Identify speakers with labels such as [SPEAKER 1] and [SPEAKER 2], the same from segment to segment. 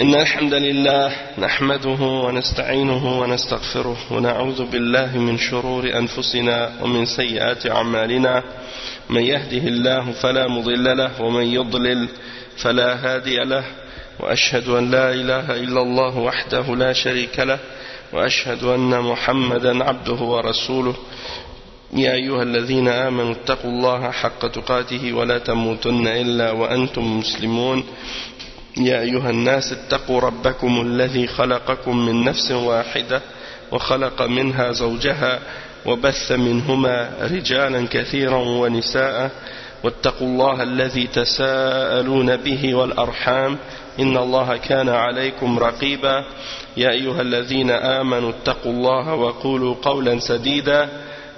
[SPEAKER 1] إن الحمد لله نحمده ونستعينه ونستغفره ونعوذ بالله من شرور أنفسنا ومن سيئات أعمالنا من يهده الله فلا مضل له ومن يضلل فلا هادي له وأشهد أن لا إله إلا الله وحده لا شريك له وأشهد أن محمدا عبده ورسوله يا أيها الذين آمنوا اتقوا الله حق تقاته ولا تموتن إلا وأنتم مسلمون يا أيها الناس اتقوا ربكم الذي خلقكم من نفس واحدة وخلق منها زوجها وبث منهما رجالا كثيرا ونساء واتقوا الله الذي تساءلون به والأرحام إن الله كان عليكم رقيبا يا أيها الذين آمنوا اتقوا الله وقولوا قولا سديدا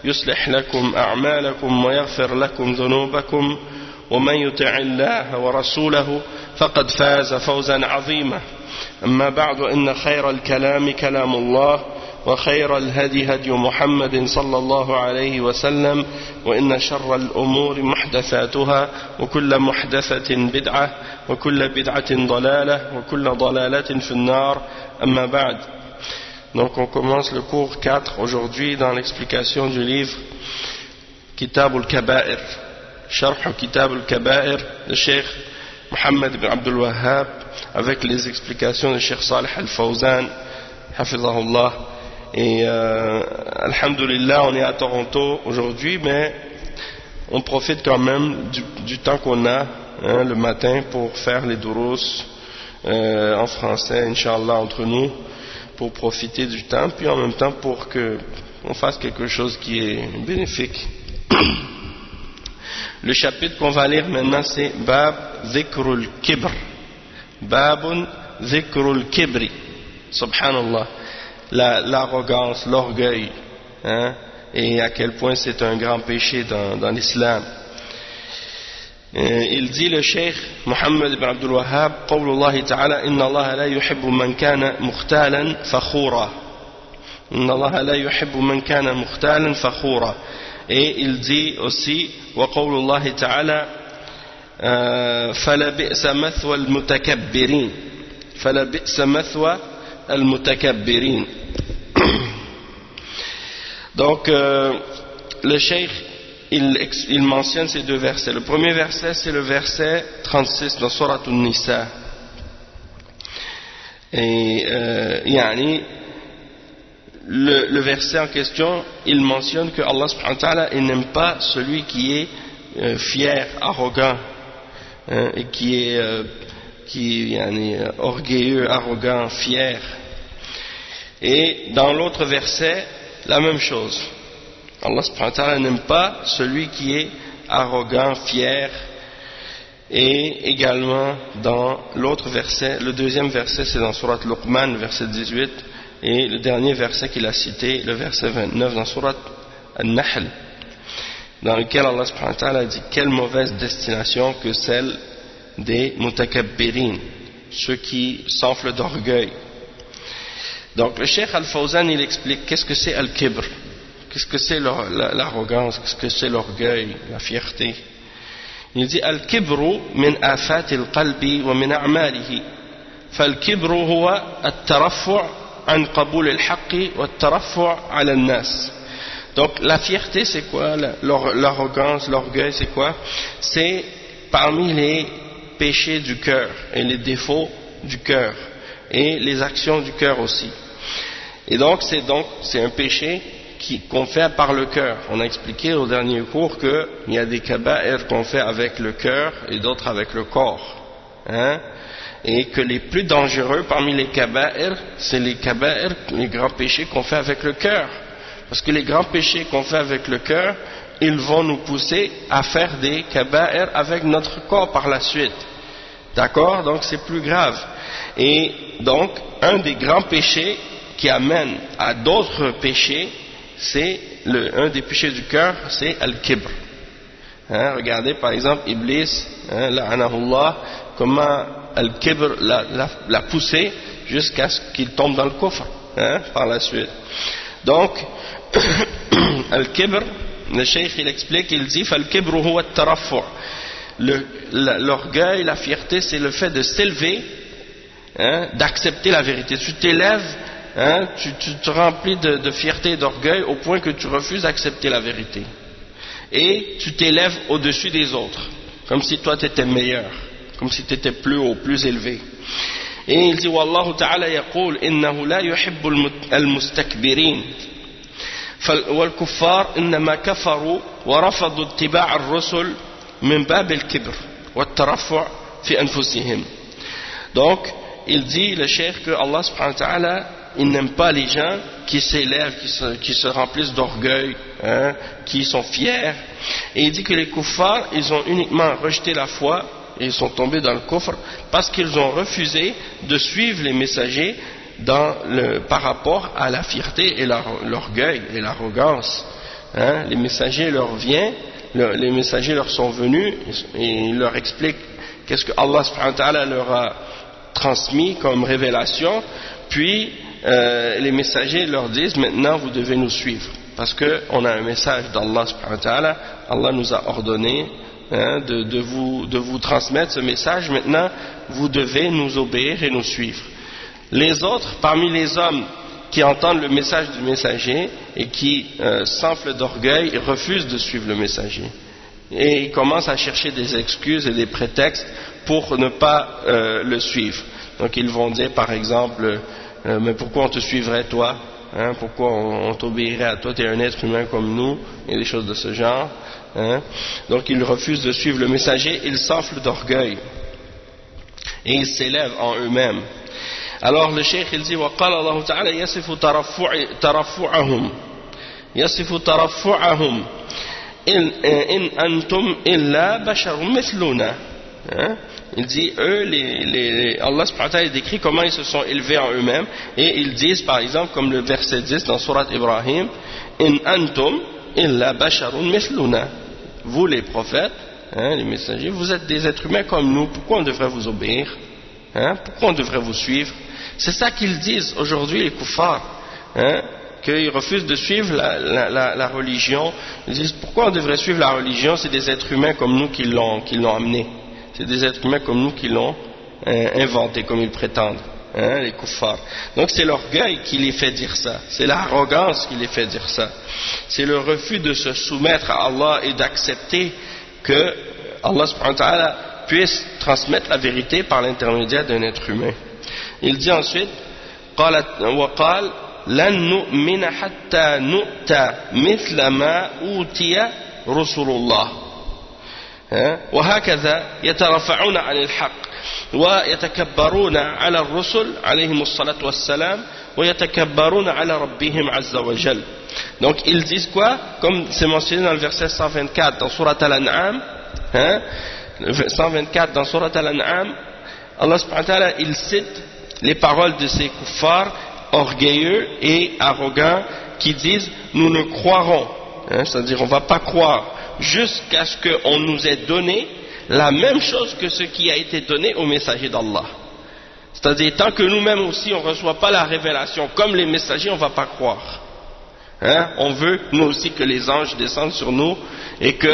[SPEAKER 1] يصلح لكم أعمالكم ويغفر لكم ذنوبكم ومن يطع الله ورسوله فقد فاز فوزا عظيما أما بعد إن خير الكلام كلام الله وخير الهدي هدي محمد صلى الله عليه وسلم وإن شر الأمور محدثاتها وكل محدثة بدعة وكل بدعة ضلالة وكل ضلالة في النار أما بعد. Donc on commence le cours 4 aujourd'hui dans l'explication du livre Kitab al-Kaba'ir, Sharh Kitab al-Kaba'ir de Cheikh Mohammed ibn Abdul Wahhab avec les explications de Cheikh Salih al-Fawzan Hafizahullah. Et alhamdulillah, on est à Toronto aujourd'hui, mais on profite quand même du temps qu'on a le matin pour faire les durus en français, Inch'Allah, entre nous, pour profiter du temps, puis en même temps pour qu'on fasse quelque chose qui est bénéfique. Le chapitre qu'on va lire maintenant, c'est Bab Zikrul Kibr. Babun Zikrul Kibri. Subhanallah. L'arrogance, l'orgueil, hein, et à quel point c'est un grand péché dans l'islam. Il dit le Cheikh Mohammed ibn Abdul Wahhab, Qawlullah ta'ala, Inna Allah la yuhibbu man kana mukhtalan fakhura. Inna Allah la yuhibbu man kana mukhtalan fakhura. Et il dit aussi, wa qawlullah ta'ala, fala bi'sa mathwa al-mutakabbirin. Fala bi'sa mathwa al-mutakabbirin. Donc, le Cheikh, il mentionne ces deux versets. Le premier verset, c'est le verset 36 dans Surat An-Nisa. Et, le verset en question, il mentionne que Allah subhanahu wa ta'ala, il n'aime pas celui qui est fier, arrogant, et qui est orgueilleux, arrogant, fier. Et dans l'autre verset, la même chose. Allah subhanahu wa ta'ala n'aime pas celui qui est arrogant, fier. Et également dans l'autre verset, le deuxième verset, c'est dans Surat Luqman, verset 18, et le dernier verset qu'il a cité, le verset 29 dans Surat An-Nahl, dans lequel Allah subhanahu wa ta'ala dit quelle mauvaise destination que celle des mutakabbirin, ceux qui s'enflent d'orgueil. Donc le Cheikh Al-Fawzan, il explique qu'est-ce que c'est Al-Kibr, qu'est-ce que c'est l'arrogance, qu'est-ce que c'est l'orgueil, la fierté. Il dit Al-Kibru min afati al-qalbi wa min a'malihi. Fal-Kibru huwa at-taraffu' an qabul al-haqqi wa at-taraffu' ala an-nas. Donc la fierté c'est quoi? L'arrogance, l'orgueil c'est quoi? C'est parmi les péchés du cœur et les défauts du cœur et les actions du cœur aussi. Et donc c'est un péché qu'on fait par le cœur. On a expliqué au dernier cours qu'il y a des kaba'ir qu'on fait avec le cœur et d'autres avec le corps, hein? Et que les plus dangereux parmi les kaba'ir, c'est les kaba'ir, les grands péchés qu'on fait avec le cœur, parce que les grands péchés qu'on fait avec le cœur, ils vont nous pousser à faire des kaba'ir avec notre corps par la suite. D'accord? Donc c'est plus grave. Et donc un des grands péchés qui amène à d'autres péchés, c'est un des péchés du cœur, c'est Al-Kibr. Hein, regardez par exemple Iblis, hein, la'anahullah, comment Al-Kibr l'a poussé jusqu'à ce qu'il tombe dans le kufr, hein, par la suite. Donc Al-Kibr, le Cheikh il explique, il dit Fal-Kibr huwa at-taraffu'. L'orgueil, la fierté, c'est le fait de s'élever d'accepter la vérité. Tu t'élèves, tu te remplis de fierté et d'orgueil au point que tu refuses d'accepter la vérité. Et tu t'élèves au-dessus des autres, comme si toi tu étais meilleur, comme si tu étais plus haut, plus élevé. Et il dit Wallahu ta'ala yaqul innahu la yuhibbu al-mustakbirin wal-kuffar innama kafaru wa rafadu ittiba' ar-rusul min bab al-kibr wa at-taraffu' fi anfusihim. Donc il dit le cheikh que Allah subhanahu wa ta'ala il n'aime pas les gens qui s'élèvent, qui se remplissent d'orgueil, qui sont fiers. Et il dit que les kuffars, ils ont uniquement rejeté la foi et ils sont tombés dans le kufr parce qu'ils ont refusé de suivre les messagers par rapport à la fierté et l'orgueil et l'arrogance. Les messagers les messagers leur sont venus et ils leur expliquent qu'est-ce que Allah subhanahu wa ta'ala leur a transmis comme révélation, puis les messagers leur disent maintenant vous devez nous suivre parce qu'on a un message d'Allah subhanahu wa ta'ala, Allah nous a ordonné de vous transmettre ce message, maintenant vous devez nous obéir et nous suivre. Les autres, parmi les hommes qui entendent le message du messager et qui s'enflent d'orgueil, ils refusent de suivre le messager et ils commencent à chercher des excuses et des prétextes pour ne pas le suivre. Donc ils vont dire par exemple mais pourquoi on te suivrait toi, pourquoi on t'obéirait à toi, tu es un être humain comme nous, et des choses de ce genre. Donc ils refusent de suivre le messager, ils s'enflent d'orgueil et ils s'élèvent en eux-mêmes. Alors le cheikh il dit وقال الله تعالى يصف ترفعهم إن أنتم إلا بشر مثلنا. Il dit, Allah subhanahu wa ta'ala décrit comment ils se sont élevés en eux-mêmes, et ils disent par exemple, comme le verset 10 dans Surat Ibrahim, In antum illa basharun mithluna. Vous les prophètes, les messagers, vous êtes des êtres humains comme nous, pourquoi on devrait vous obéir, pourquoi on devrait vous suivre? C'est ça qu'ils disent aujourd'hui les kuffars, qu'ils refusent de suivre la religion. Ils disent pourquoi on devrait suivre la religion, c'est des êtres humains comme nous qui l'ont amené. C'est des êtres humains comme nous qui l'ont inventé, comme ils prétendent, les kuffars. Donc c'est l'orgueil qui les fait dire ça, c'est l'arrogance qui les fait dire ça. C'est le refus de se soumettre à Allah et d'accepter que Allah subhanahu wa ta'ala puisse transmettre la vérité par l'intermédiaire d'un être humain. Il dit ensuite, وقال لن نؤمن حتى نؤتى مثل ما أوتي رسل الله. وهكذا يترفعون عن الحق ويتكبرون على الرسل عليهم الصلاة والسلام ويتكبرون على ربهم عز وجل. Donc ils disent quoi? Comme c'est mentionné dans le verset 124 dans Surat Al-An'am, 124 dans Surat Al-An'am, Allah subhanahu wa ta'ala il cite les paroles de ces kuffars orgueilleux et arrogants qui disent nous ne croirons, c'est-à-dire on ne va pas croire jusqu'à ce qu'on nous ait donné la même chose que ce qui a été donné au messager d'Allah. C'est-à-dire tant que nous-mêmes aussi on ne reçoit pas la révélation comme les messagers, on ne va pas croire. On veut nous aussi que les anges descendent sur nous et que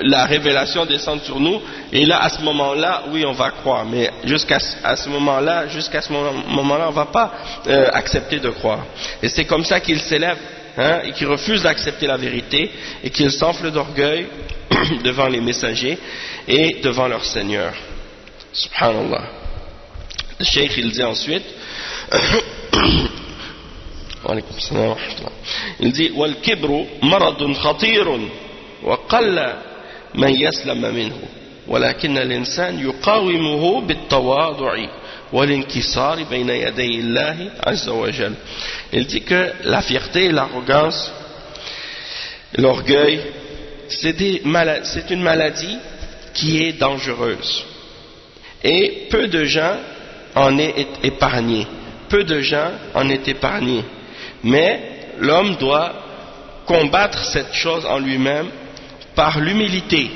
[SPEAKER 1] la révélation descende sur nous, et là à ce moment-là oui on va croire, mais jusqu'à ce moment-là on ne va pas accepter de croire. Et c'est comme ça qu'ils s'élèvent, et qu'ils refusent d'accepter la vérité et qu'ils s'enflent d'orgueil devant les messagers et devant leur Seigneur. Subhanallah. Le cheikh il dit ensuite il dit والكبر مرض خطير وقل من يسلم منه ولكن الإنسان يقاومه بالتواضع والانكسار بين يدي الله عز وجل. Il dit que la fierté, l'arrogance, l'orgueil, c'est une maladie qui est dangereuse. Et peu de gens en est épargnés. Peu de gens en est épargnés. Mais l'homme doit combattre cette chose en lui-même par l'humilité.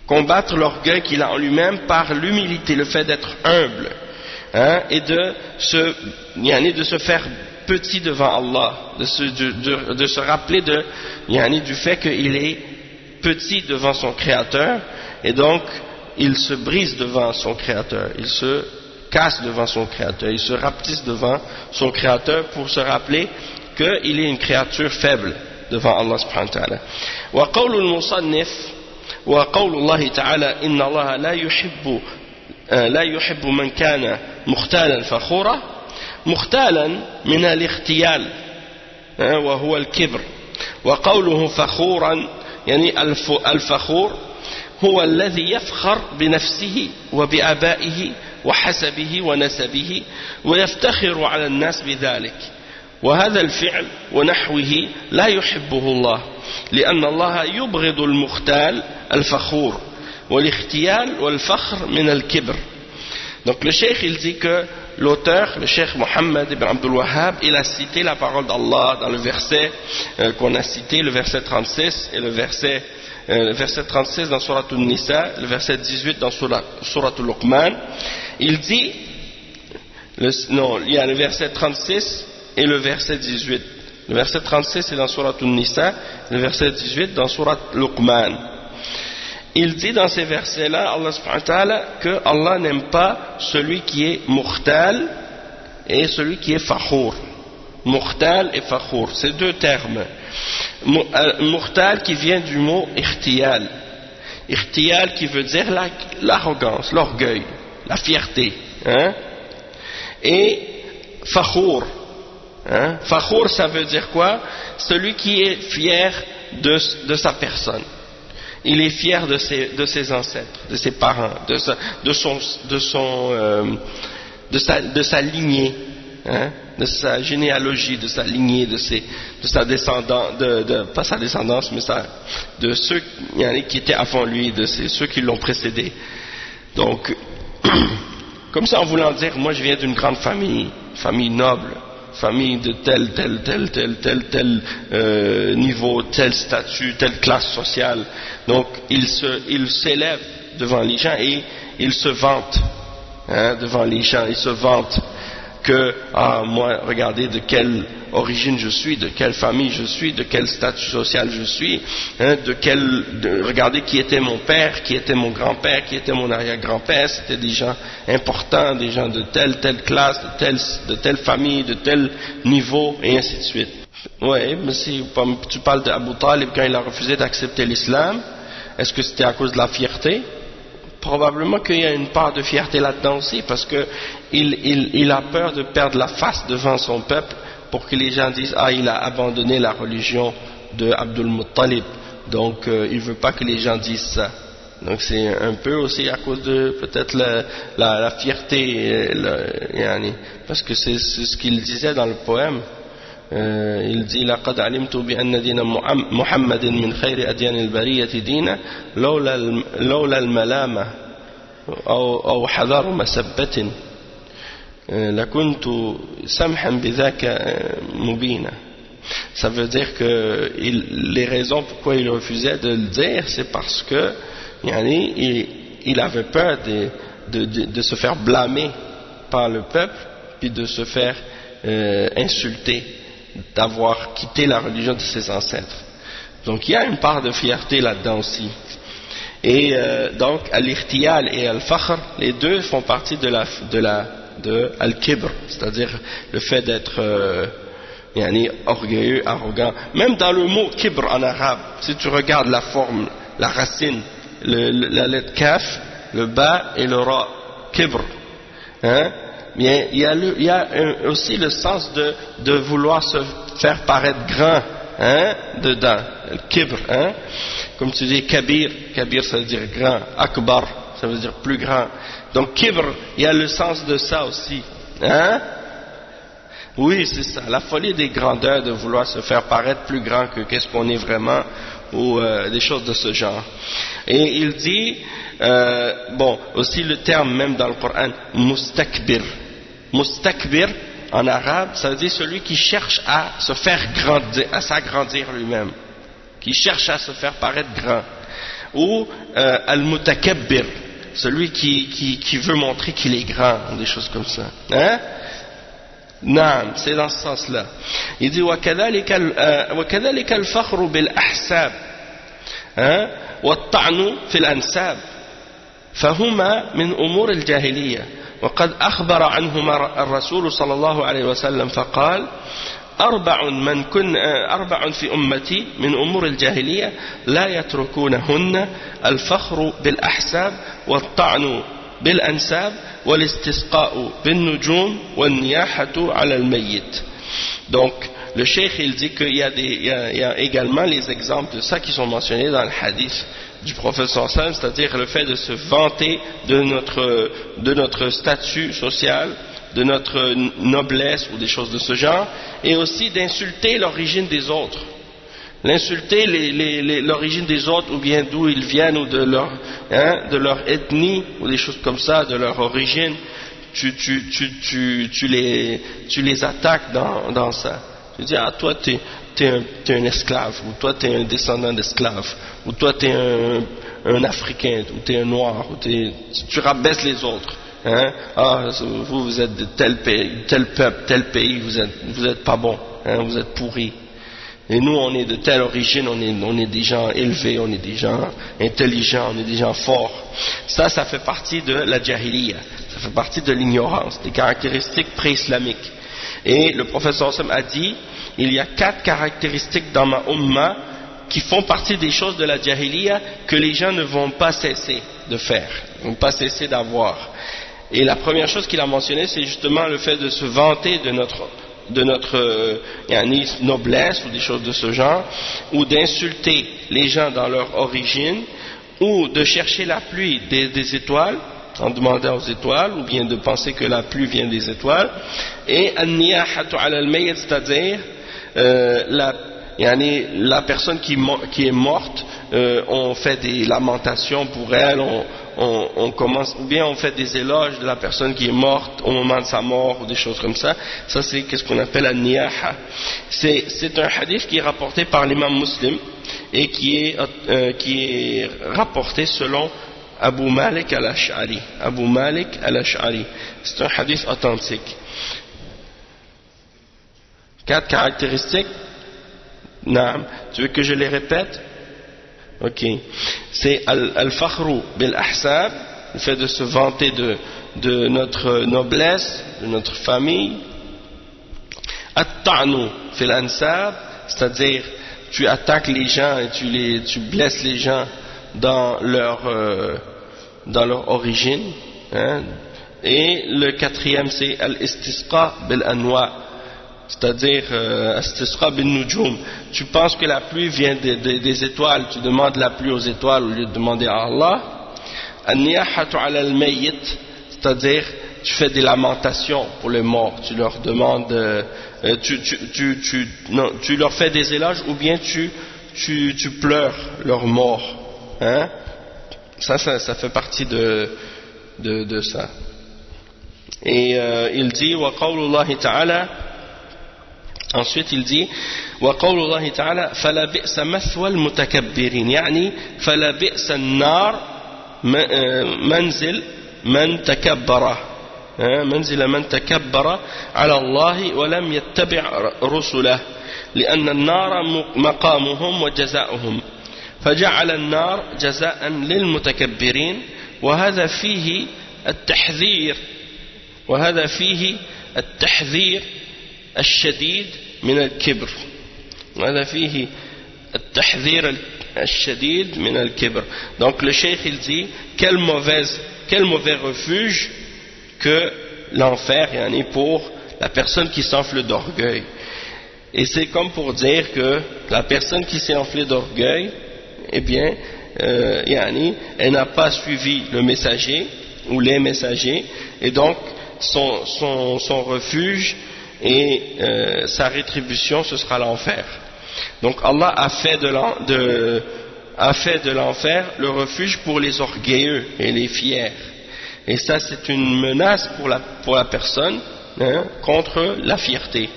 [SPEAKER 1] Combattre l'orgueil qu'il a en lui-même par l'humilité, le fait d'être humble, et de se faire petit devant Allah, de se rappeler du fait qu'il est petit devant son Créateur, et donc il se brise devant son Créateur, il se casse devant son créateur, il se rapetisse devant son créateur pour se rappeler qu'il est une créature faible devant Allah subhanahu wa ta'ala. وقول المصنف وقول الله تعالى إن الله لا يحب من كان مختالا فخورا مختالا من الاختيال وهو الكبر وقوله فخورا يعني الفخور هو الذي يفخر بنفسه وبآبائه وحسبه ونسبه ويفتخر على الناس بذلك وهذا الفعل ونحوه لا يحبه الله لأن الله يبغض المختال الفخور والاختيال والفخر من الكبر. Donc le cheikh il dit que l'auteur, le cheikh Mohammed ibn Abdul Wahhab, il a cité la parole d'Allah dans le verset qu'on a cité, le verset 36 et le verset 36 dans Surat An-Nisa, le verset 18 dans Surat Al-Luqman. Il dit, il y a le verset 36 et le verset 18. Le verset 36 est dans Surat An-Nisa, le verset 18 dans Surat Luqman. Il dit dans ces versets-là, Allah subhanahu wa ta'ala, que Allah n'aime pas celui qui est mukhtal et celui qui est fakhour. Mukhtal et fakhour, c'est deux termes. Mukhtal qui vient du mot ikhtiyal. Ikhtiyal qui veut dire l'arrogance, l'orgueil, la fierté. Hein? Et fakhour. Hein? Fakhour, ça veut dire quoi? Celui qui est fier de sa personne. Il est fier de ses ancêtres, de ses parents, de sa lignée, hein, de sa généalogie, de sa lignée, de sa descendance, pas sa descendance, mais de ceux qui étaient avant lui, de ceux qui l'ont précédé. Donc, comme ça en voulant dire, moi je viens d'une grande famille noble, famille de tel niveau, tel statut, telle classe sociale. Donc il s'élève devant les gens et il se vante, hein, devant les gens, il se vante que moi regardez de quelle origine je suis, de quelle famille je suis, de quel statut social je suis, hein, regardez qui était mon père, qui était mon grand-père, qui était mon arrière-grand-père, c'était des gens importants, des gens de telle classe, de telle famille, de tel niveau, et ainsi de suite. Oui, mais si tu parles d'Abu Talib quand il a refusé d'accepter l'islam, est-ce que c'était à cause de la fierté? Probablement qu'il y a une part de fierté là-dedans aussi, parce que il a peur de perdre la face devant son peuple, pour que les gens disent il a abandonné la religion de Abdul Muttalib, donc il veut pas que les gens disent ça. Donc c'est un peu aussi à cause de peut-être la fierté, parce que c'est ce qu'il disait dans le poème. Il dit لقد علمت بأن دين محمد من خير أديان البرية دينا لولا الملامة أو حذار مسبة لكنت سمحا بذاك مبينا. Ça veut dire que les raisons pourquoi il refusait de le dire, c'est parce que il avait peur de se faire blâmer par le peuple, puis de se faire insulter, d'avoir quitté la religion de ses ancêtres. Donc il y a une part de fierté là-dedans aussi. Et donc al-ikhtiyal et al-fakhr, les deux font partie de al-kibr, c'est-à-dire le fait d'être orgueilleux, arrogant. Même dans le mot kibr en arabe, si tu regardes la forme, la racine, la lettre kaf, le ba et le ra, kibr, hein? Bien, il y a aussi le sens de vouloir se faire paraître grand, hein, dedans, le kibr, hein, comme tu dis kabir ça veut dire grand, akbar ça veut dire plus grand. Donc kibr, il y a le sens de ça aussi, hein. Oui, c'est ça, la folie des grandeurs, de vouloir se faire paraître plus grand que qu'est-ce qu'on est vraiment, ou des choses de ce genre. Et il dit, aussi le terme même dans le Coran, mustakbir. Mustakbir, en arabe, ça veut dire celui qui cherche à se faire grandir, à s'agrandir lui-même, qui cherche à se faire paraître grand. Ou al-mutakabbir, celui qui veut montrer qu'il est grand, des choses comme ça. Hein? Non, c'est dans ce sens-là. Il dit وكذلك الفخر بالأحساب والطعن في الأنساب فهما من أمور الجاهلية وقد أخبر عنهما الرسول صلى الله عليه وسلم فقال أربع في أمتي من أمور الجاهلية لا يتركونهن الفخر بالأحساب والطعن بالأنساب والاستسقاء بالنجوم والنياحة على الميت. Donc le cheikh il dit qu'il y a également les exemples de ça qui sont mentionnés dans le hadith du prophète sallallahu alayhi wa sallam, c'est-à-dire le fait de se vanter de notre statut social, de notre noblesse ou des choses de ce genre, et aussi d'insulter l'origine des autres. L'insulter l'origine des autres, ou bien d'où ils viennent, ou de leur ethnie, ou des choses comme ça, de leur origine, tu les attaques dans ça. Tu dis, ah, toi t'es un esclave, ou toi t'es un descendant d'esclave, ou toi t'es un Africain, ou t'es un noir, ou tu rabaisses les autres. Hein? Ah, vous êtes de tel pays, tel peuple, tel pays, vous êtes pas bon, hein? Vous êtes pourris. Et nous, on est de telle origine, on est des gens élevés, on est des gens intelligents, on est des gens forts. Ça fait partie de la jahiliya, ça fait partie de l'ignorance, des caractéristiques pré-islamiques. Et le professeur Sam a dit, il y a 4 caractéristiques dans ma umma qui font partie des choses de la jahiliya que les gens ne vont pas cesser de faire, ne vont pas cesser d'avoir. Et la première chose qu'il a mentionnée, c'est justement le fait de se vanter de notre noblesse ou des choses de ce genre, ou d'insulter les gens dans leur origine, ou de chercher la pluie des étoiles en demandant aux étoiles, ou bien de penser que la pluie vient des étoiles, et an-niyahatu ala al-mayyit, c'est-à-dire la personne qui est morte, on fait des lamentations pour elle, on commence, ou bien on fait des éloges de la personne qui est morte au moment de sa mort, ou des choses comme ça. Ça c'est qu'est-ce qu'on appelle an-niyaha. C'est un hadith qui est rapporté par l'imam Muslim et qui est rapporté selon Abu Malik al-Ash'ari. Abu Malik al-Ash'ari. C'est un hadith authentique. 4 caractéristiques. Naam. Tu veux que je les répète? Ok. C'est al-fakhru bil-ahsab, le fait de se vanter de notre noblesse, de notre famille. At-ta'nu fil-ansab, c'est-à-dire tu attaques les gens et tu blesses les gens dans leur origine, hein. Et le 4e c'est al-istisqa bil-anwa, c'est-à-dire istisqa bin-nujum. Tu penses que la pluie vient des étoiles, tu demandes la pluie aux étoiles au lieu de demander à Allah. An-niyahatu ala al-mayyit, c'est-à-dire tu fais des lamentations pour les morts, tu leur demandes tu leur fais des éloges, ou bien tu pleures leur mort, hein? Ça fait partie de ça. Et il dit wa qawlullahi ta'ala, ensuite il dit wa qawlullahi ta'ala fala bi'sa mathwa al-mutakabbirin, yani fala bi'sa an-nar manzil man takabbara, منزل من تكبر على الله ولم يتبع رسله لأن النار مقامهم وجزاؤهم فجعل النار جزاء للمتكبرين وهذا فيه التحذير الشديد من الكبر Donc le cheikh il dit quel mauvais refuge que l'enfer pour la personne qui s'enfle d'orgueil. Et c'est comme pour dire que la personne qui s'est enflée d'orgueil, eh bien, elle n'a pas suivi le messager ou les messagers, et donc son refuge et sa rétribution, ce sera l'enfer. Donc Allah a fait de l'enfer le refuge pour les orgueilleux et les fiers. Et ça c'est une menace pour la personne, hein, contre la fierté.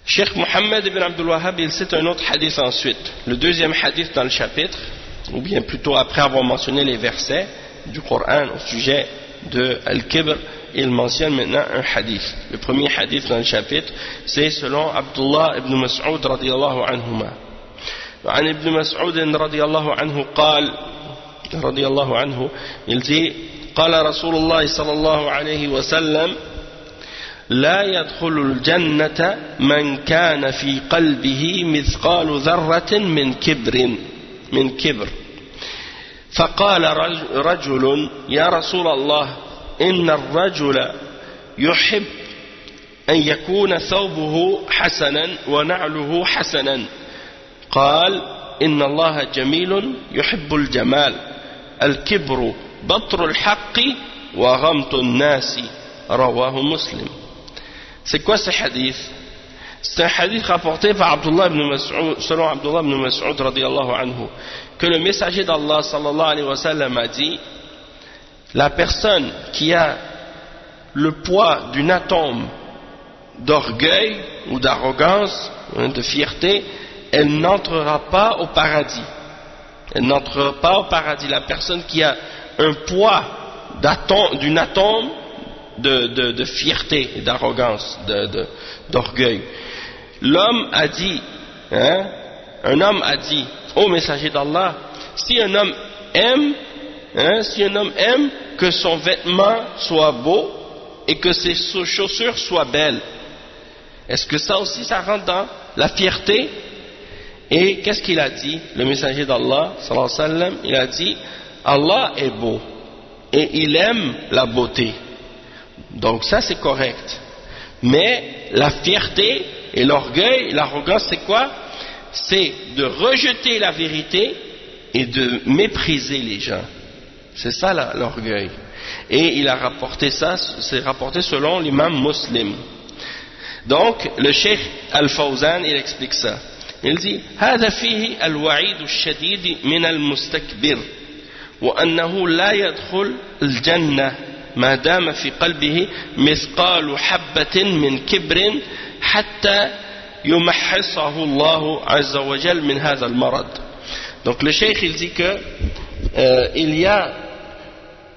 [SPEAKER 1] Cheikh Mohammed ibn Abdul Wahhab il cite un autre hadith ensuite, le 2e hadith dans le chapitre, ou bien plutôt après avoir mentionné les versets du Coran au sujet de Al-Kibr, il mentionne maintenant un hadith. Le premier hadith dans le chapitre, c'est selon Abdullah ibn Mas'ud radiyallahu anhuma. وعن ابن مسعود رضي الله عنه قال رضي الله عنه il dit قال رسول الله صلى الله عليه وسلم لا يدخل الجنة من كان في قلبه مثقال ذرة من كبر فقال رجل يا رسول الله إن الرجل يحب أن يكون ثوبه حسنا ونعله حسنا قال إن الله جميل يحب الجمال الكبر بطر الحق وغمط الناس رواه مسلم. C'est quoi ce hadith? C'est un hadith rapporté par Abdullah ibn Mas'ud, selon Abdullah ibn Mas'ud radiyallahu anhu, que le messager d'Allah sallallahu alayhi wa sallam a dit: la personne qui a le poids d'une atome d'orgueil ou d'arrogance, de fierté, elle n'entrera pas au paradis. Elle n'entrera pas au paradis. La personne qui a un poids d'une atome de fierté et d'arrogance, d'orgueil. L'homme a dit, un homme a dit au messager d'Allah, si un homme aime que son vêtement soit beau et que ses chaussures soient belles, est-ce que ça aussi ça rentre dans la fierté? Et qu'est-ce qu'il a dit, le messager d'Allah sallallahu alayhi wa sallam? Il a dit: Allah est beau et il aime la beauté. Donc ça c'est correct. Mais la fierté et l'orgueil, l'arrogance, c'est quoi? C'est de rejeter la vérité et de mépriser les gens. C'est ça l'orgueil. Et il a rapporté ça, c'est rapporté selon l'imam Muslim. Donc le cheikh Al-Fawzan, il explique ça. Il dit: هذا فيه الوعيد الشديد من المستكبر وأنه لا يدخل الجنة ما دام في قلبه مثقال حبة من كبر حتى يمحصه الله عز وجل من هذا المرض. Donc le cheikh il dit que il y a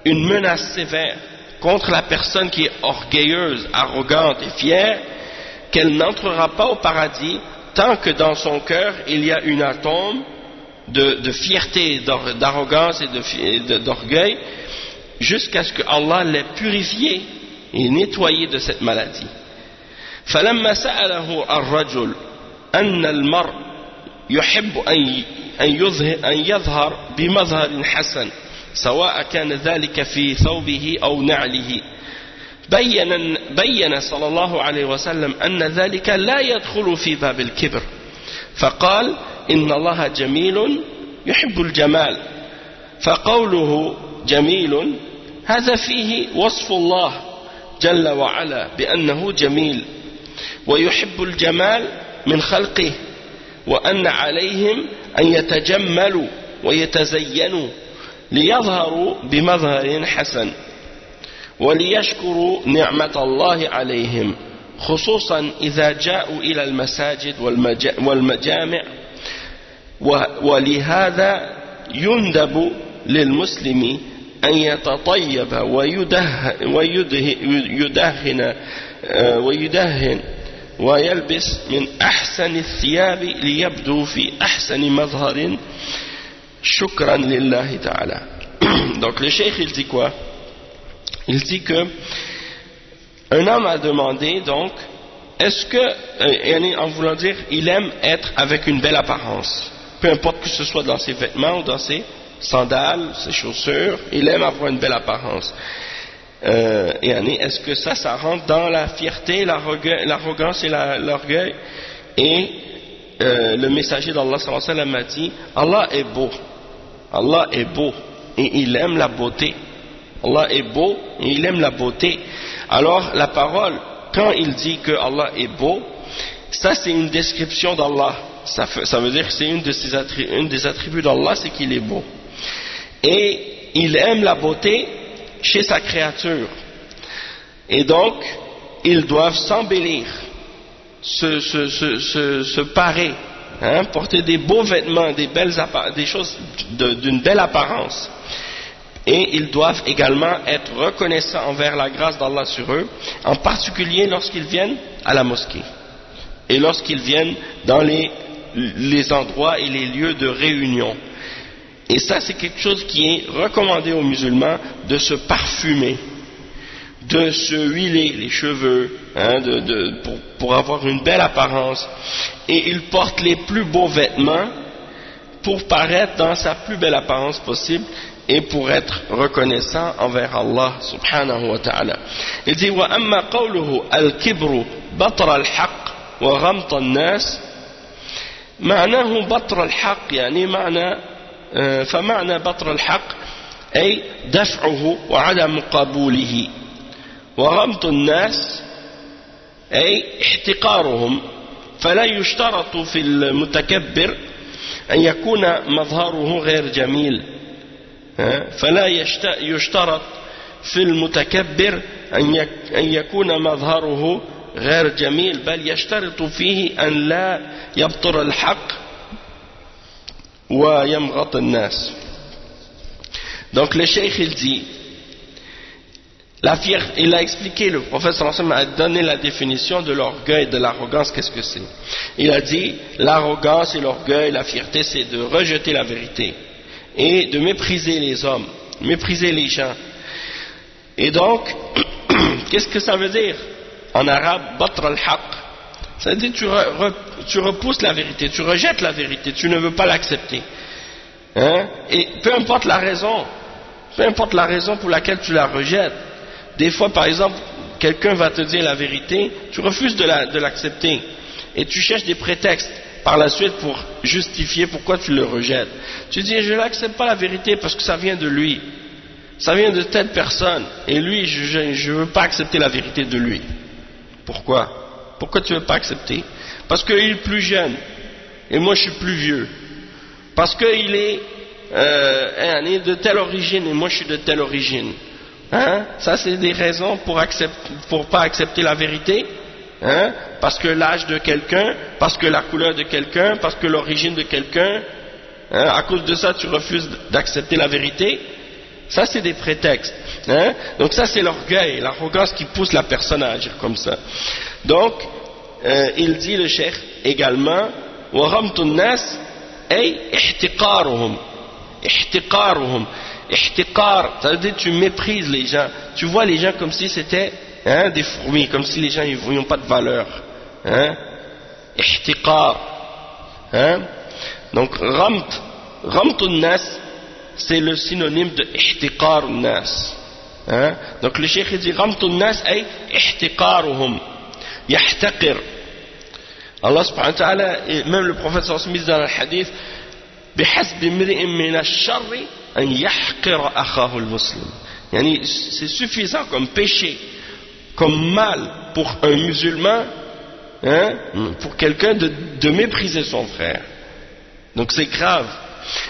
[SPEAKER 1] une menace sévère contre la personne qui est orgueilleuse, arrogante et fière, qu'elle n'entrera pas au paradis tant que dans son cœur il y a une atome de fierté, d'arrogance et d'orgueil, jusqu'à ce que Allah l'ait purifié et nettoyé de cette maladie. فلما سأله الرجل أن المرء يحب أن يظهر بمظهر حسن سواء كان ذلك في ثوبه أو نعله بين صلى الله عليه وسلم أن ذلك لا يدخل في باب الكبر فقال إن الله جميل يحب الجمال فقوله جميل هذا فيه وصف الله جل وعلا بأنه جميل ويحب الجمال من خلقه وأن عليهم أن يتجملوا ويتزينوا ليظهروا بمظهر حسن وليشكروا نعمة الله عليهم خصوصا إذا جاءوا إلى المساجد والمجامع ولهذا يندب للمسلم أن يتطيب ويدهن ويلبس من أحسن الثياب ليبدو في أحسن مظهر شكرا لله تعالى. Donc le cheikh il dit quoi? Il dit que un homme a demandé donc est-ce que en voulant dire il aime être avec une belle apparence, peu importe que ce soit dans ses vêtements ou dans ses sandales, ses chaussures, il aime avoir une belle apparence. Est-ce que ça rentre dans la fierté, l'arrogance et l'orgueil? Et le messager d'Allah sallallahu alayhi wa sallam a dit: Allah est beau, Allah est beau et il aime la beauté. Allah est beau et il aime la beauté. Alors la parole, quand il dit que Allah est beau, ça c'est une description d'Allah. Ça veut dire que c'est une des attributs d'Allah, c'est qu'il est beau. Et il aime la beauté chez sa créature. Et donc, ils doivent s'embellir, se parer, porter des beaux vêtements, des choses d'une belle apparence. Et ils doivent également être reconnaissants envers la grâce d'Allah sur eux, en particulier lorsqu'ils viennent à la mosquée et lorsqu'ils viennent dans les endroits et les lieux de réunion. Et ça, c'est quelque chose qui est recommandé aux musulmans, de se parfumer, de se huiler les cheveux, hein, pour avoir une belle apparence. Et ils portent les plus beaux vêtements pour paraître dans sa plus belle apparence possible et pour être reconnaissant envers Allah subhanahu wa ta'ala. Il dit wa amma qawluhu al-kibru batra al-haqq wa ghamta an-nas معناه بطر الحق يعني معنى فمعنى بطر الحق أي دفعه وعدم قبوله وغمط الناس أي احتقارهم فلا يشترط في المتكبر أن يكون مظهره غير جميل فلا يشترط في المتكبر أن يكون مظهره غير جميل بل يشترط فيه أن لا يبطر الحق ويمغط الناس. Donc le cheikh il dit, il a expliqué, le prophète sallallahu alayhi wa sallam a donné la définition de l'orgueil et de l'arrogance. Qu'est-ce que c'est? Il a dit l'arrogance et l'orgueil, la fierté, c'est de rejeter la vérité et de mépriser les hommes, mépriser les gens. Et donc qu'est-ce que ça veut dire en arabe? Batra al-haq, ça veut dire tu repousses la vérité, tu rejettes la vérité, tu ne veux pas l'accepter, hein? Et peu importe la raison pour laquelle tu la rejettes. Des fois par exemple quelqu'un va te dire la vérité, tu refuses de l'accepter et tu cherches des prétextes par la suite pour justifier pourquoi tu le rejettes. Tu dis je n'accepte pas la vérité parce que ça vient de lui, ça vient de telle personne et lui je ne veux pas accepter la vérité de lui. Pourquoi tu ne veux pas accepter? Parce qu'il est plus jeune et moi je suis plus vieux, parce qu'il est de telle origine et moi je suis de telle origine, hein? Ça c'est des raisons pour pas accepter la vérité, hein? Parce que l'âge de quelqu'un, parce que la couleur de quelqu'un, parce que l'origine de quelqu'un, hein? À cause de ça tu refuses d'accepter la vérité. Ça c'est des prétextes, hein? Donc ça c'est l'orgueil, l'arrogance qui pousse la personne à agir comme ça. Donc il dit le cheikh également wa ghamtu an-nas ay ihtiqaruhum. Ihtiqar, ça veut dire tu méprises les gens, tu vois les gens comme si c'était, hein, des fourmis, comme si les gens ils n'ont pas de valeur, hein? Ihtiqar, hein? Donc ghamtu an-nas c'est le synonyme de ihtiqar an-nas, hein? Donc le cheikh dit ghamtu an-nas ay ihtiqaruhum, yahtaqir. Allah subhanahu wa ta'ala, même le prophète sallallahu alayhi wa sallam dans le hadith, بحسب امرئ من الشر أن يحقر أخاه المسلم. يعني c'est suffisant comme péché, comme mal pour un musulman, hein, pour quelqu'un de mépriser son frère. Donc c'est grave.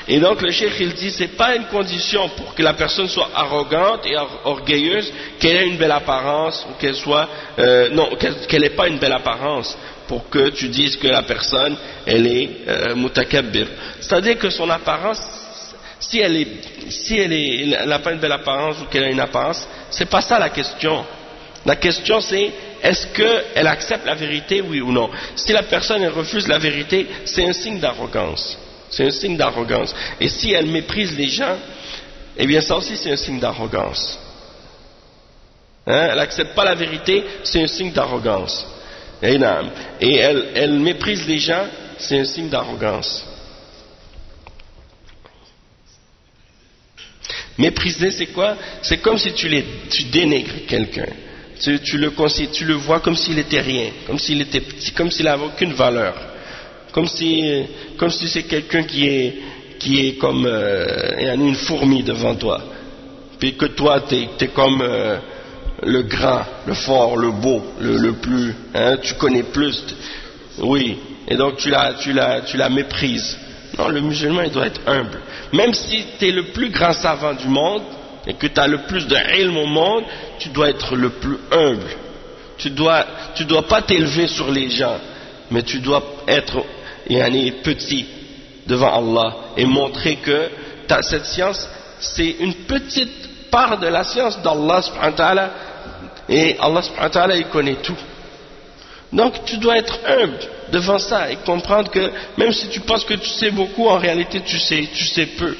[SPEAKER 1] Et donc le cheikh il dit c'est pas une condition pour que la personne soit arrogante et orgueilleuse qu'elle ait une belle apparence ou qu'elle soit qu'elle ait pas une belle apparence pour que tu dises que la personne elle est mutakabbir. C'est-à-dire que son apparence, si elle n'a pas une belle apparence ou qu'elle a une apparence, c'est pas ça la question. La question c'est est-ce qu'elle accepte la vérité, oui ou non. Si la personne elle refuse la vérité, c'est un signe d'arrogance. C'est un signe d'arrogance. Et si elle méprise les gens, eh bien ça aussi c'est un signe d'arrogance. Hein? Elle n'accepte pas la vérité, c'est un signe d'arrogance. Et elle méprise les gens, c'est un signe d'arrogance. Mépriser c'est quoi? C'est comme si tu dénigres quelqu'un. Tu le vois comme s'il était rien, comme s'il était petit, comme s'il n'avait aucune valeur. Comme si c'est quelqu'un qui est comme une fourmi devant toi, puis que toi t'es comme le grand, le fort, le beau, le plus, hein, tu connais plus, oui, et donc tu la méprises. Non, le musulman il doit être humble, même si tu es le plus grand savant du monde et que tu as le plus de ilm au monde, tu dois être le plus humble. Tu dois pas t'élever sur les gens, mais tu dois être petit devant Allah et montrer que cette science c'est une petite part de la science d'Allah subhanahu wa ta'ala, et Allah subhanahu wa ta'ala il connaît tout. Donc tu dois être humble devant ça et comprendre que même si tu penses que tu sais beaucoup, en réalité tu sais peu.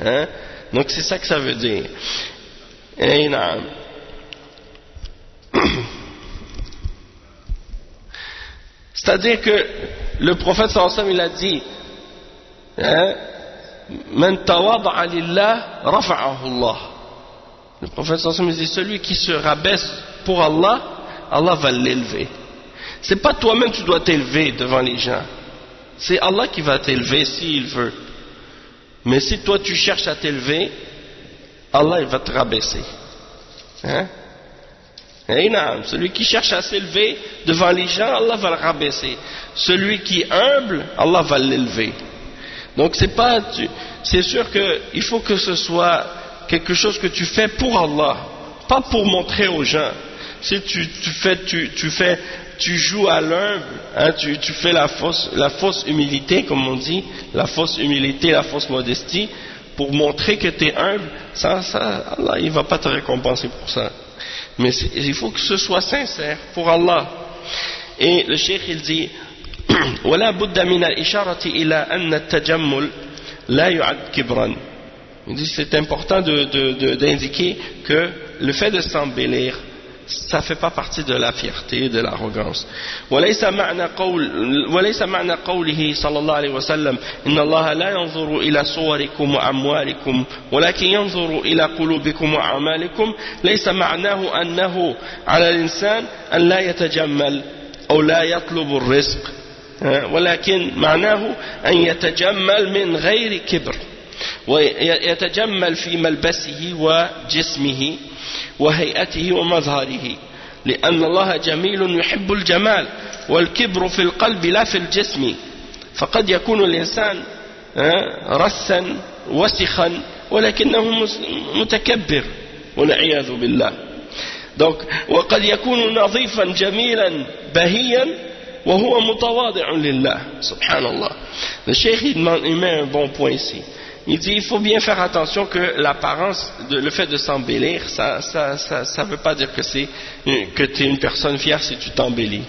[SPEAKER 1] Hein? Donc c'est ça que ça veut dire. Et non. C'est-à-dire que le prophète sallallahu alayhi wa sallam, il a dit, hein, Man tawada'a lillah rafa'ahu Allah. Le prophète sallallahu alayhi wa sallam dit, celui qui se rabaisse pour Allah, Allah va l'élever. C'est pas toi-même tu dois t'élever devant les gens. C'est Allah qui va t'élever s'il veut. Mais si toi tu cherches à t'élever, Allah il va te rabaisser. Hein? Et non, celui qui cherche à s'élever devant les gens, Allah va le rabaisser. Celui qui est humble, Allah va l'élever. Donc c'est sûr qu'il faut que ce soit quelque chose que tu fais pour Allah, pas pour montrer aux gens. Si tu joues à l'humble, hein, tu fais la fausse humilité, comme on dit, la fausse humilité, la fausse modestie, pour montrer que tu es humble, ça, Allah, il va pas te récompenser pour ça. Mais il faut que ce soit sincère pour Allah. Et le cheikh il dit ولا بد من الإشارة إلى أن التجمل لا يعد كبرا. Il dit c'est important d'indiquer que le fait de s'embellir, ça fait pas partie de la fierté, de l'arrogance. وليس معنى قوله صلى الله عليه وسلم إن الله لا ينظر إلى صوركم وأموالكم ولكن ينظر إلى قلوبكم وأعمالكم. ليس معناه أنه على الإنسان أن لا يتجمل أو لا يطلب الرزق، ولكن معناه أن يتجمل من غير كبر ويتجمل في ملبسه وجسمه وهيئته ومظهره، لأن الله جميل يحب الجمال، والكبر في القلب لا في الجسم، فقد يكون الإنسان رسا وسخا ولكنه متكبر والعياذ بالله. Donc وقد يكون نظيفا جميلا بهيا وهو متواضع لله. سبحان الله. Le cheikh il met un bon point ici. Il dit il faut bien faire attention que l'apparence, le fait de s'embellir, ça veut pas dire que tu es une personne fière si tu t'embellis.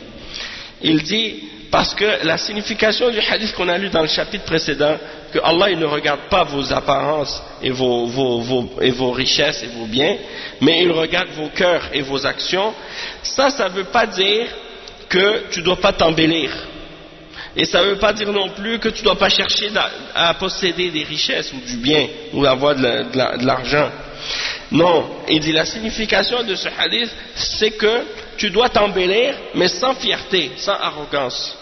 [SPEAKER 1] Il dit parce que la signification du hadith qu'on a lu dans le chapitre précédent, que Allah il ne regarde pas vos apparences et vos richesses et vos biens, mais il regarde vos cœurs et vos actions. Ça veut pas dire que tu dois pas t'embellir. Et ça ne veut pas dire non plus que tu ne dois pas chercher à posséder des richesses ou du bien ou avoir de l'argent. Non, il dit la signification de ce hadith, c'est que tu dois t'embellir, mais sans fierté, sans arrogance.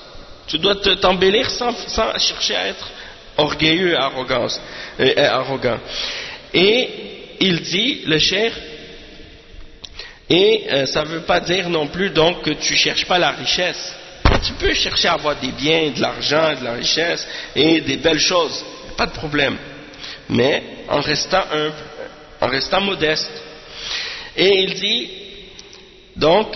[SPEAKER 1] Tu dois t'embellir sans chercher à être orgueilleux et arrogant. Et il dit, le cheikh, et ça ne veut pas dire non plus donc que tu ne cherches pas la richesse. Tu peux chercher à avoir des biens, de l'argent, de la richesse et des belles choses, pas de problème, mais en restant humble, en restant modeste. Et il dit donc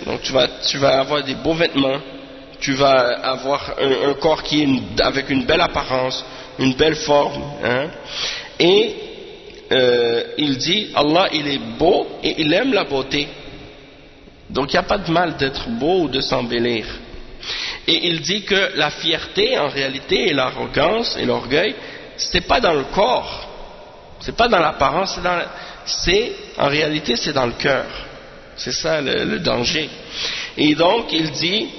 [SPEAKER 1] donc tu vas avoir des beaux vêtements, tu vas avoir un corps qui est avec une belle apparence, une belle forme, hein? Et il dit Allah il est beau et il aime la beauté. Donc il n'y a pas de mal d'être beau ou de s'embellir. Et il dit que la fierté en réalité et l'arrogance et l'orgueil, c'est pas dans le corps, c'est pas dans l'apparence, en réalité c'est dans le cœur. C'est ça le danger. Et donc il dit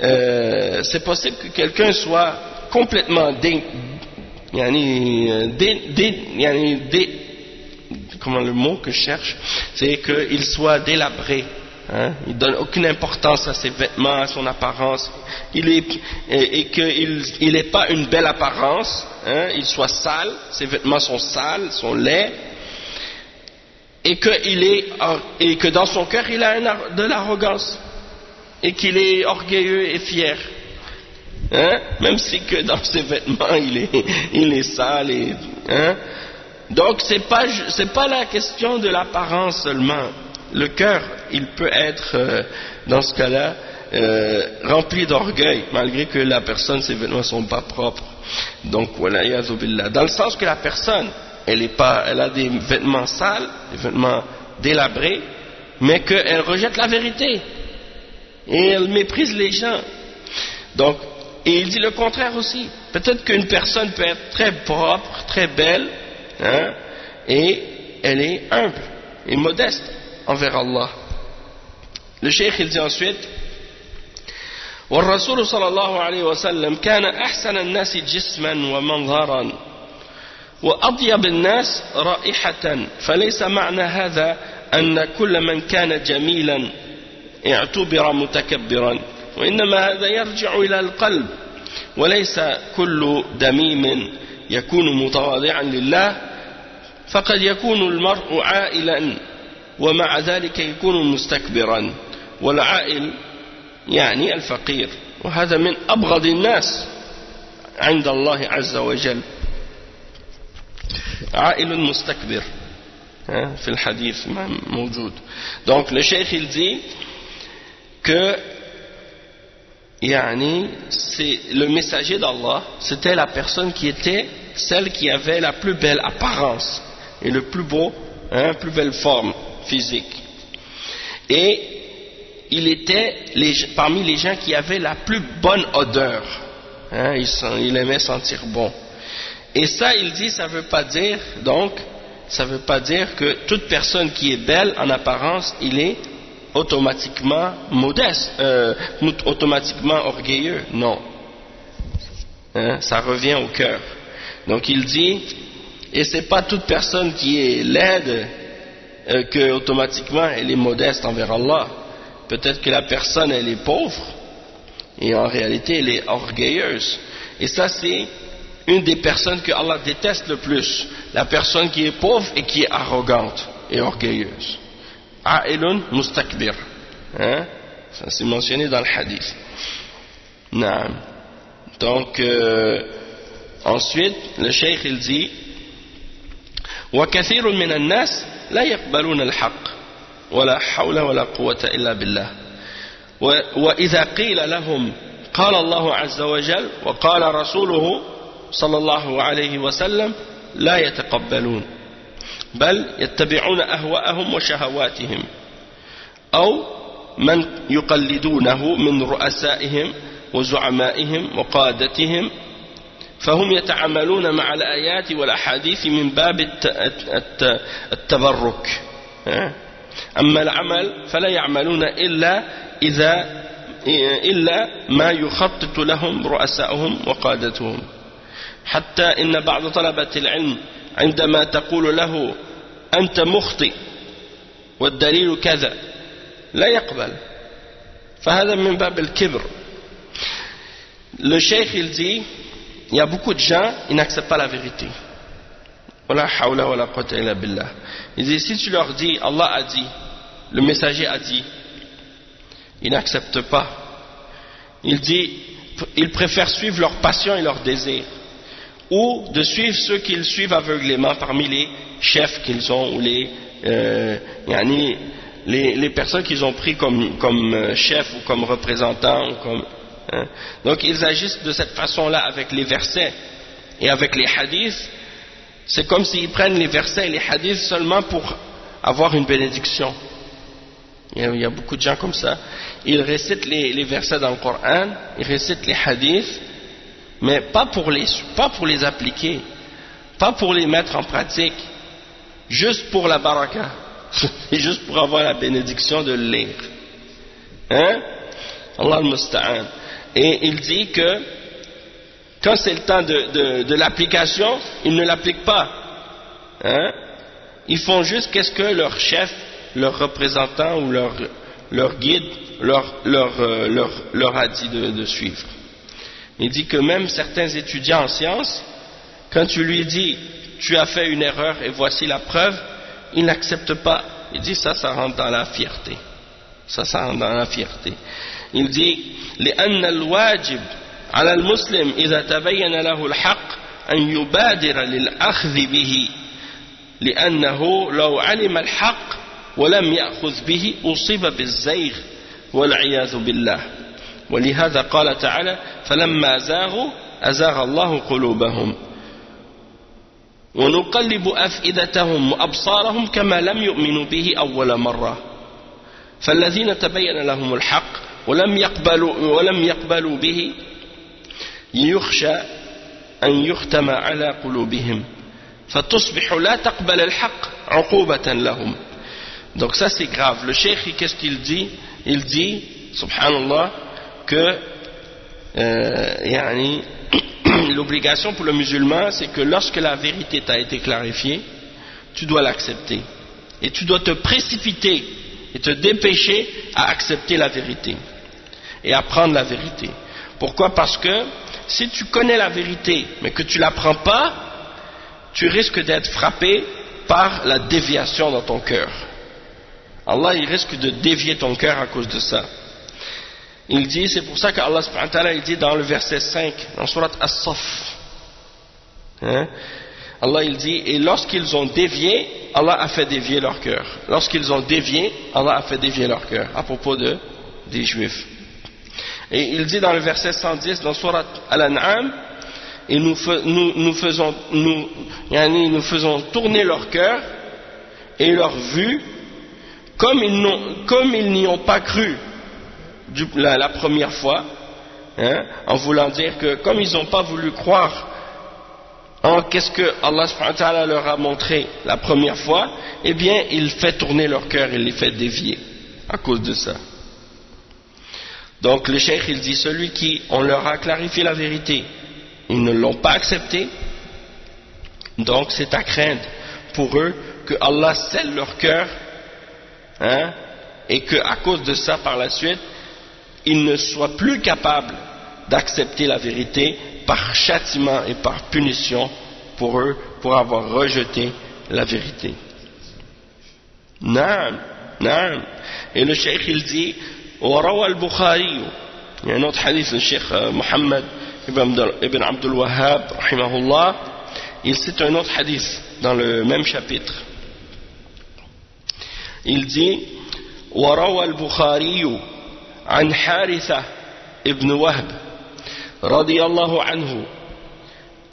[SPEAKER 1] c'est possible que quelqu'un soit complètement comment le mot que je cherche, c'est qu'il soit délabré. Hein? Il ne donne aucune importance à ses vêtements, à son apparence, et qu'il n'ait pas une belle apparence, hein? Il soit sale, ses vêtements sont sales, sont laids, et que dans son cœur il a de l'arrogance, et qu'il est orgueilleux et fier. Hein? Même si que dans ses vêtements il est sale, hein? Donc c'est pas la question de l'apparence seulement. Le cœur, il peut être dans ce cas-là rempli d'orgueil, malgré que la personne, ses vêtements ne sont pas propres. Donc voilà, dans le sens que la personne, elle a des vêtements sales, des vêtements délabrés, mais qu'elle rejette la vérité et elle méprise les gens. Donc Et il dit le contraire aussi. Peut-être qu'une personne peut être très propre, très belle, hein, et elle est humble et modeste envers Allah. Le cheikh il dit ensuite والرسول صلى الله عليه وسلم كان أحسن الناس جسما ومنظرا وأطيب الناس رائحة فليس معنى هذا أن كل من كان جميلا اعتبر متكبرا وإنما هذا يرجع إلى القلب وليس كل دميم يكون متواضعا لله فقد يكون المرء عائلا ومع ذلك يكون مستكبرا والعائل يعني الفقير وهذا من أبغض الناس عند الله عز وجل عائل مستكبر في الحديث موجود. Donc le cheikh il dit que c'est le messager d'Allah, c'était la personne qui était celle qui avait la plus belle apparence et le plus beau, plus belle forme physique. Et il était parmi les gens qui avaient la plus bonne odeur. Il aimait sentir bon. Et ça, il dit, ça veut pas dire que toute personne qui est belle en apparence, il est automatiquement modeste, automatiquement orgueilleux. Non. Ça revient au cœur. Donc il dit, et c'est pas toute personne qui est laide que automatiquement elle est modeste envers Allah. Peut-être que la personne elle est pauvre et en réalité elle est orgueilleuse. Et ça c'est une des personnes que Allah déteste le plus, la personne qui est pauvre et qui est arrogante et orgueilleuse. A'ilun mustakbir. Ça c'est mentionné dans le hadith. Naam. Donc ensuite le cheikh il dit وكثير من الناس لا يقبلون الحق ولا حول ولا قوة إلا بالله وإذا قيل لهم قال الله عز وجل وقال رسوله صلى الله عليه وسلم لا يتقبلون بل يتبعون أهواءهم وشهواتهم أو من يقلدونه من رؤسائهم وزعمائهم وقادتهم فهم يتعاملون مع الآيات والأحاديث من باب التبرك أما العمل فلا يعملون إلا ما يخطط لهم رؤساؤهم وقادتهم حتى إن بعض طلبة العلم عندما تقول له أنت مخطئ والدليل كذا لا يقبل فهذا من باب الكبر. Le cheikh il dit il y a beaucoup de gens ils n'acceptent pas la vérité. Wala hawla wala quwwata illa billah. Il dit si tu leur dis Allah a dit, le messager a dit, ils n'acceptent pas. Il dit ils préfèrent suivre leur passion et leur désir ou de suivre ceux qu'ils suivent aveuglément parmi les chefs qu'ils ont ou les personnes qu'ils ont pris comme chefs ou comme représentants ou comme, donc ils agissent de cette façon-là avec les versets et avec les hadiths. C'est comme s'ils prennent les versets et les hadiths seulement pour avoir une bénédiction. Il y a beaucoup de gens comme ça. Ils récitent les versets dans le Coran, ils récitent les hadiths, mais pas pour les appliquer, pas pour les mettre en pratique, juste pour la baraka, et juste pour avoir la bénédiction de le lire. Allah al-Musta'an. Et il dit que quand c'est le temps de l'application, ils ne l'appliquent pas. Ils font juste qu'est-ce que leur chef, leur représentant ou leur guide leur a dit de suivre. Il dit que même certains étudiants en sciences, quand tu lui dis tu as fait une erreur et voici la preuve, il n'accepte pas. Il dit ça rentre dans la fierté. Ça rentre dans la fierté. Il dit لأن الواجب على المسلم إذا تبين له الحق أن يبادر للأخذ به لأنه لو علم الحق ولم يأخذ به أصيب بالزيغ والعياذ بالله ولهذا قال تعالى فلما زاغوا أزاغ الله قلوبهم ونقلب أفئدتهم وأبصارهم كما لم يؤمنوا به أول مرة فالذين تبين لهم الحق ولم يقبلوا به يخشى أن يختم على قلوبهم فتصبح لا تقبل الحق عقوبة لهم. Donc ça c'est grave. Le cheikh, qu'est-ce qu'il dit? Il dit, subhanallah, que l'obligation pour le musulman, c'est que lorsque la vérité t'a été clarifiée, tu dois l'accepter. Et tu dois te précipiter et te dépêcher à accepter la vérité et à prendre la vérité. Pourquoi? Parce que si tu connais la vérité mais que tu ne la prends pas, tu risques d'être frappé par la déviation dans ton cœur. Allah, il risque de dévier ton cœur à cause de ça. Il dit, c'est pour ça qu'Allah subhanahu wa ta'ala, il dit dans le verset 5, dans surat As-Saff, Allah il dit, et lorsqu'ils ont dévié, Allah a fait dévier leur cœur. Lorsqu'ils ont dévié, Allah a fait dévier leur cœur, à propos des Juifs. Et il dit dans le verset 110, dans surat Al-An'am, et nous faisons tourner leur cœur et leur vue comme ils n'y ont pas cru la première fois, en voulant dire que comme ils n'ont pas voulu croire en qu'est-ce que Allah subhanahu wa ta'ala leur a montré la première fois, eh bien il fait tourner leur cœur, il les fait dévier à cause de ça. Donc le cheikh il dit, celui qui on leur a clarifié la vérité, ils ne l'ont pas accepté, donc c'est à craindre pour eux que Allah scelle leur cœur, et qu'à cause de ça par la suite ils ne soient plus capables d'accepter la vérité par châtiment et par punition pour eux pour avoir rejeté la vérité. Naam. Et le cheikh il dit, وروى البخاري, il y a un autre hadith, le cheikh Mohammed ibn Abdul Wahhab rahimahullah, il cite un autre hadith dans le même chapitre. Il dit, وروى البخاري عن حارثة ابن وهب رضي الله عنه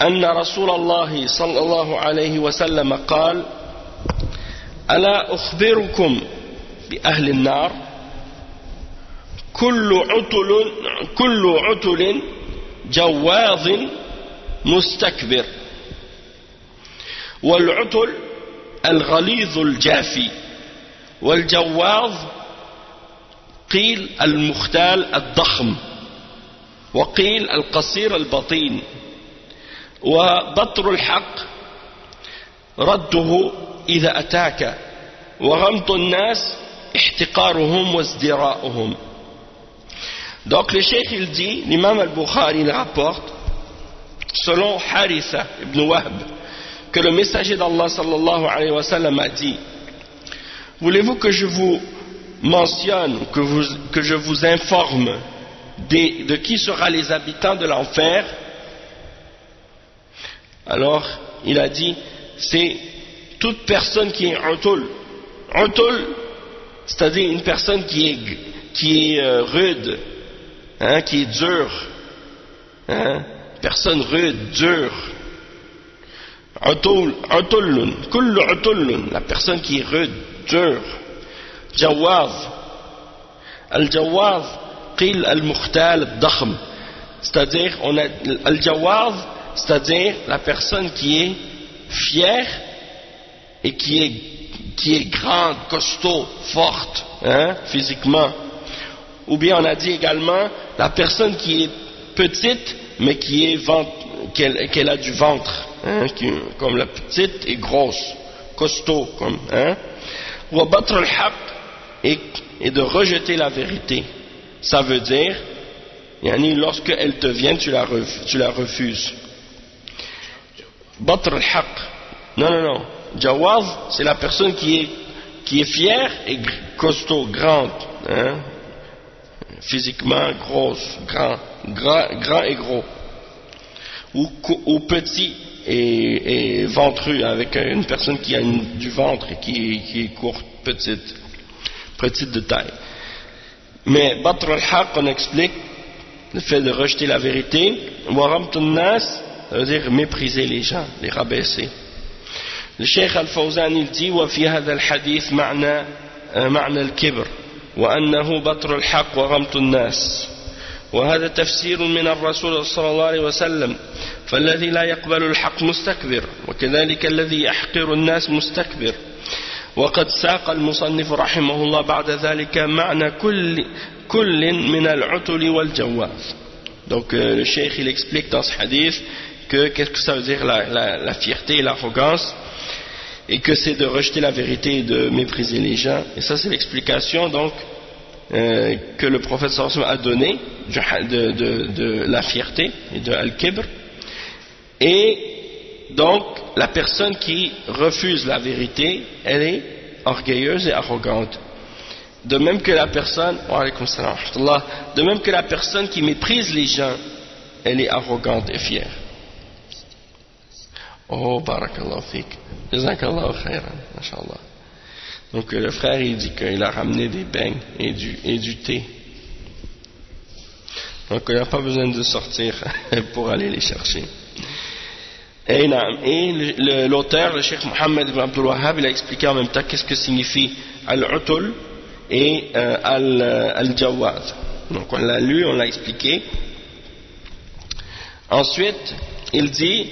[SPEAKER 1] أن رسول الله صلى الله عليه وسلم قال ألا أخبركم بأهل النار كل عتل جواظ مستكبر والعتل الغليظ الجافي والجواظ قيل المختال الضخم وقيل القصير البطين وبطر الحق رده إذا أتاك وغمط الناس احتقارهم وازدراؤهم. Donc le cheikh il dit, l'imam al-Bukhari il rapporte selon Haritha ibn Wahb que le messager d'Allah sallallahu alayhi wa sallam a dit, voulez-vous que je vous mentionne, que je vous informe de qui sera les habitants de l'enfer? Alors il a dit, c'est toute personne qui est utul, c'est-à-dire une personne qui est rude, qui est dure, personne rude, dure. Utullun, kullu utullun, la personne qui est rude, dure. Jawaz, al-jawaz, qil al-mukhtal al-dakhm, c'est-à-dire al-jawaz, c'est-à-dire la personne qui est fière et qui est grande, costaud, forte, physiquement. Ou bien on a dit également la personne qui est petite mais qu'elle a du ventre, comme la petite et grosse, costaud, comme, ou battre le haq, et de rejeter la vérité. Ça veut dire, lorsque elle te vient, tu la refuses. Batr al-haq. Non. Jawaz, c'est la personne qui est fière et costaud, grande, physiquement grosse, grand et gros. Ou petit et ventru, avec une personne qui a du ventre et qui est courte, petite de taille. Mais batr al-haq, on explique le fait de rejeter la vérité. Waramtun nas, ça veut dire mépriser les gens, les rabaisser. Le Cheikh Al-Fawzan il dit وفي هذا الحديث معنى الكبر وأنه بطر الحق وغمط الناس وهذا تفسير من الرسول صلى الله عليه وسلم فالذي لا يقبل الحق مستكبر وكذلك الذي يحقر الناس مستكبر وقد ساق المصنف رحمه الله بعد ذلك معنى كل من العتل والجواز. Donc le cheikh il explique dans ce hadith que qu'est-ce que ça veut dire la fierté et l'arrogance, et que c'est de rejeter la vérité et de mépriser les gens. Et ça c'est l'explication donc que le prophète sallallahu alayhi wa sallam a donné de la fierté et de al-kibr. Et donc la personne qui refuse la vérité, elle est orgueilleuse et arrogante. De même que la personne, de même que la personne qui méprise les gens, elle est arrogante et fière. Oh, barakallahu fik. Jazakallahu khairan, mashallah. Donc le frère il dit qu'il a ramené des beignes et du thé. Donc il n'y a pas besoin de sortir pour aller les chercher. Et l'auteur, le cheikh Mohammed ibn Abdul Wahhab, il a expliqué en même temps qu'est-ce que signifie al-utul et al-jawaz. Donc on l'a lu, on l'a expliqué. Ensuite il dit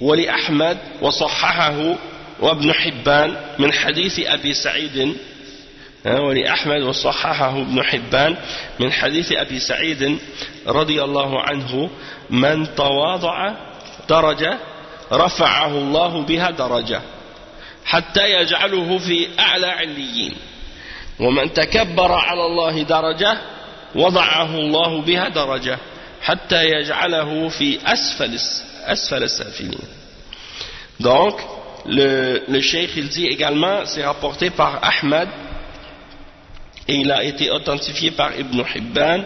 [SPEAKER 1] Wali Ahmad wa sahhahahu wa ibn Hibban min hadith Abi Sa'id, Wali Ahmad wa sahhahahu ibn Hibban min hadith Abi Sa'id radiyallahu anhu man tawada'a daraja rafa'ahu Allah biha daraja hatta yaj'aluhu fi a'la 'aliyyin ومن تكبر على الله درجة وضعه الله بها درجة حتى يجعله في أسفل السافلين. Donc le cheikh il dit également, c'est rapporté par Ahmad et il a été authentifié par Ibn Hibban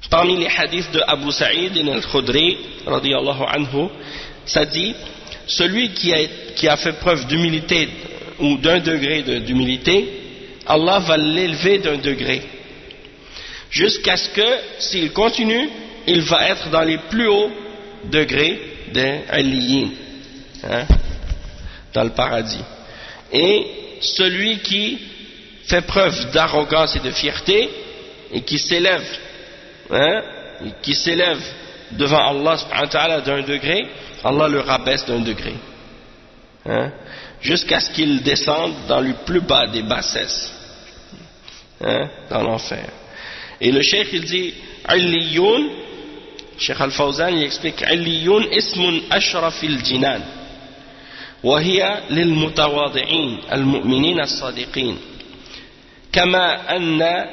[SPEAKER 1] parmi les hadiths de Abu Sa'id al-Khudri radiyallahu anhu. Ça dit, celui qui a fait preuve d'humilité ou d'un degré d'humilité, Allah va l'élever d'un degré jusqu'à ce que s'il continue il va être dans les plus hauts degrés des aliyin, dans le paradis. Et celui qui fait preuve d'arrogance et de fierté et qui s'élève devant Allah subhanahu wa ta'ala d'un degré, Allah le rabaisse d'un degré, jusqu'à ce qu'il descende dans le plus bas des bassesses, dans l'enfer. Et le cheikh il dit Aliyun, Cheikh Al-Fawzan il explique Aliyun ismun ashrafil jinan wa hiya lil mutawadi'in al mu'minin as sadiqin kama anna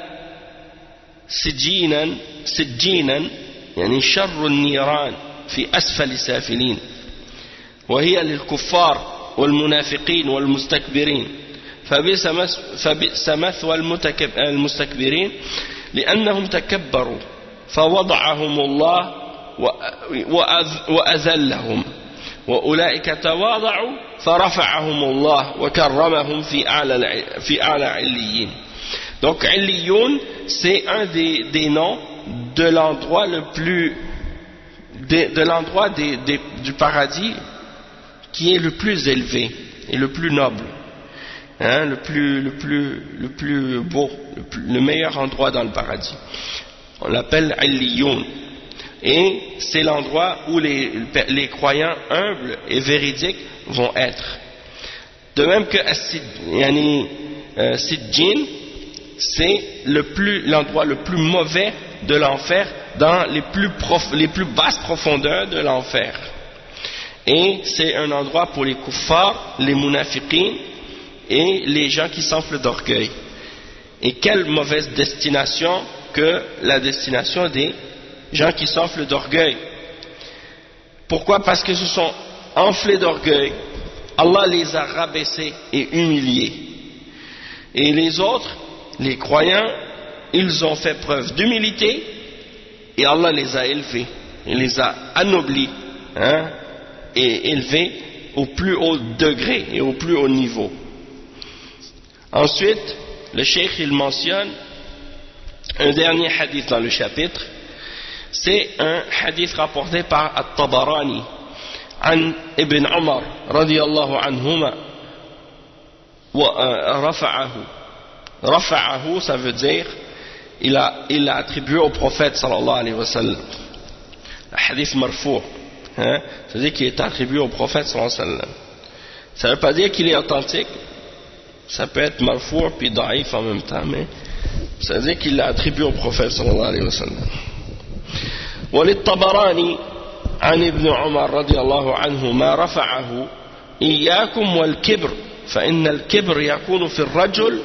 [SPEAKER 1] sijjinan yani sharru an-niran fi asfali safilin wa hiya lil kuffar والمنافقين والمستكبرين فبئس مثوى المستكبرين لأنهم تكبروا فوضعهم الله وأذلهم وأولئك تواضعوا فرفعهم الله وكرمهم في أعلى عليين. Donc Aliyun c'est un des noms de l'endroit le plus de l'endroit du paradis qui est le plus élevé et le plus noble, le plus beau, le meilleur endroit dans le paradis. On l'appelle Aliyun. Et c'est l'endroit où les croyants humbles et véridiques vont être. De même que Sijjin, c'est l'endroit le plus mauvais de l'enfer, dans les plus basses profondeurs de l'enfer. Et c'est un endroit pour les kuffars, les munafiqins et les gens qui s'enflent d'orgueil. Et quelle mauvaise destination que la destination des gens qui s'enflent d'orgueil. Pourquoi? Parce qu'ils se sont enflés d'orgueil, Allah les a rabaissés et humiliés. Et les autres, les croyants, ils ont fait preuve d'humilité et Allah les a élevés, il les a anoblis, et élevés au plus haut degré et au plus haut niveau. Ensuite, le cheikh il mentionne un dernier hadith dans le chapitre. C'est un hadith rapporté par At-Tabarani an Ibn Umar radiyallahu anhuma wa rafa'ahu. Rafa'ahu, ça veut dire il l'a attribué au prophète sallallahu alayhi wa sallam. Le hadith marfou', hein, c'est-à-dire qu'il est attribué au prophète sallallahu alayhi wa sallam. Ça ne veut pas dire qu'il est authentique, ça peut être marfou' puis daïf en même temps, mais ça veut dire qu'il l'a attribué au prophète sallallahu alayhi wa sallam. وللطبراني عن ابن عمر رضي الله عنهما رفعه إياكم والكبر فإن الكبر يكون في الرجل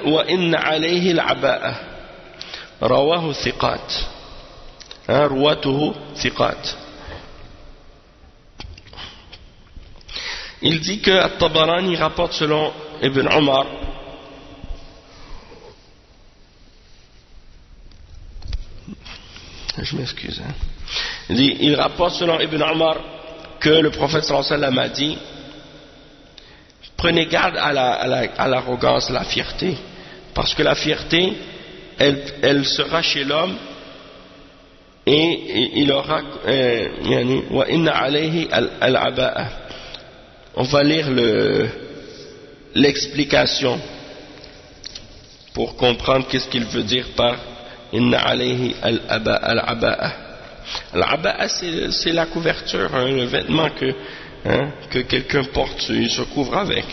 [SPEAKER 1] وإن عليه العباءة رواه ثقات رواته ثقات. Il dit que At-Tabarani rapporte selon Ibn Omar je m'excuse hein. Il rapporte selon Ibn Omar que le prophète sallallahu alayhi wa sallam a dit prenez garde à l'arrogance, à la fierté, parce que la fierté elle sera chez l'homme et il aura wa inna alayhi al-aba'a. On va lire l'explication pour comprendre qu'est-ce qu'il veut dire par inna alayhi al-aba'a. Al-aba'a c'est la couverture, hein, le vêtement que quelqu'un porte, il se couvre avec.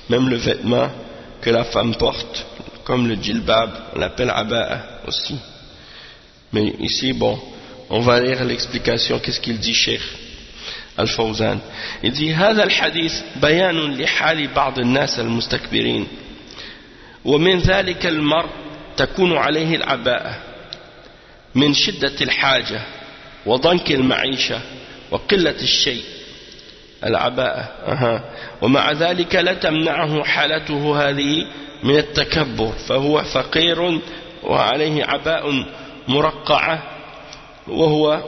[SPEAKER 1] Même le vêtement que la femme porte, comme le djilbab, on l'appelle aba'a aussi. Mais ici, bon, on va lire l'explication, qu'est-ce qu'il dit Cheikh Al-Fawzan. Il dit هذا الحديث بيان لحال بعض الناس المستكبرين ومن ذلك المرء تكون عليه العباءة من شدة الحاجة وضنك المعيشة وقلة الشيء العباءة ومع ذلك لا تمنعه حالته هذه من التكبر فهو فقير وعليه عباء مرقعة وهو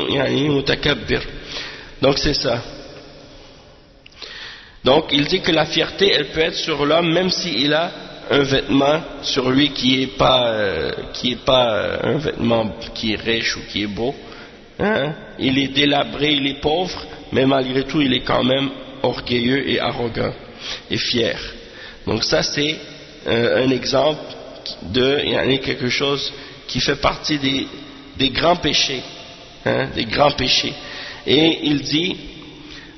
[SPEAKER 1] يعني متكبر. Donc c'est ça. Donc il dit que la fierté elle peut être sur l'homme même s'il a un vêtement sur lui qui est pas un vêtement qui est riche ou qui est beau, hein? Il est délabré, il est pauvre, mais malgré tout il est quand même orgueilleux et arrogant et fier. Donc ça c'est un exemple de quelque chose qui fait partie des grands péchés, hein? Des grands péchés. Et il dit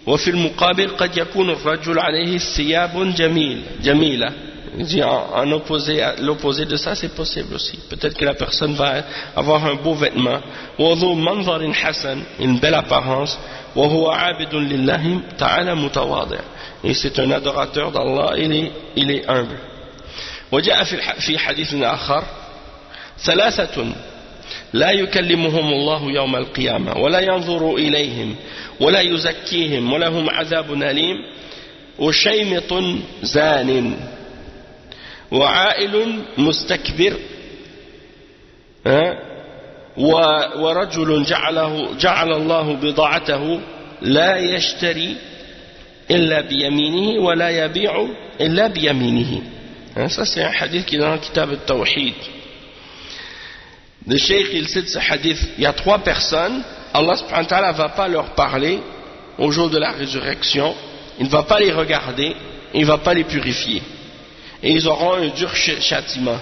[SPEAKER 1] وفي المقابل قد يكون الرجل عليه ثياب جميلة. Il dit en opposé, l'opposé de ça c'est possible aussi. Peut-être que la personne va avoir un beau vêtement, وذو منظر حسن, une belle apparence, وهو عابد لله تعالى متواضع, et c'est un adorateur d'Allah, il est humble. وجاء في حديث آخر ثلاثة لا يكلمهم الله يوم القيامة ولا ينظر إليهم ولا يزكيهم ولهم عذاب أليم وشيمط زان وعائل مستكبر ورجل جعل الله بضاعته لا يشتري إلا بيمينه ولا يبيع إلا بيمينه. Ça c'est un hadith qui est dans le kitab al-Tawhid. Le cheikh il cite ce hadith, il y a trois personnes, Allah subhanahu wa ta'ala va pas leur parler au jour de la résurrection, il ne va pas les regarder, il ne va pas les purifier. Et ils auront un dur châtiment.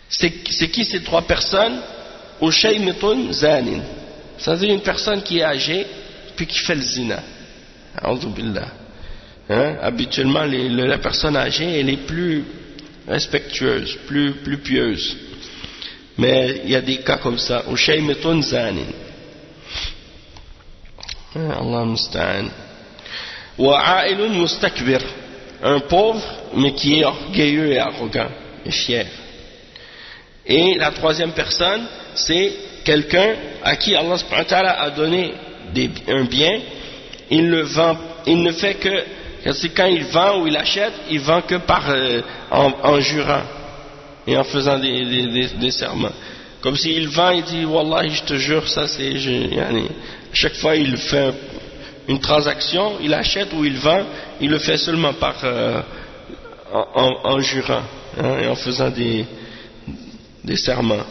[SPEAKER 1] C'est qui ces trois personnes? Ushaymitun zanin. C'est-à-dire une personne qui est âgée, puis qui fait le zina. A'udhu billah. Hein? Habituellement, la personne âgée, elle est plus respectueuse, plus pieuse. Mais il y a des cas comme ça. Ushaymitun zanin. Allah musta'an. Wa a'ilun mustakbir. Un pauvre, mais qui est orgueilleux et arrogant et fier. Et la troisième personne, c'est quelqu'un à qui Allah subhanahu wa ta'ala a donné un bien, il ne fait que, c'est quand il vend ou il achète, il vend que en jurant et en faisant des serments. Comme s'il vend, il dit Wallahi, je te jure, ça c'est. À chaque fois, il fait une transaction, il achète ou il vend, il le fait seulement en jurant, hein, et en faisant des serments.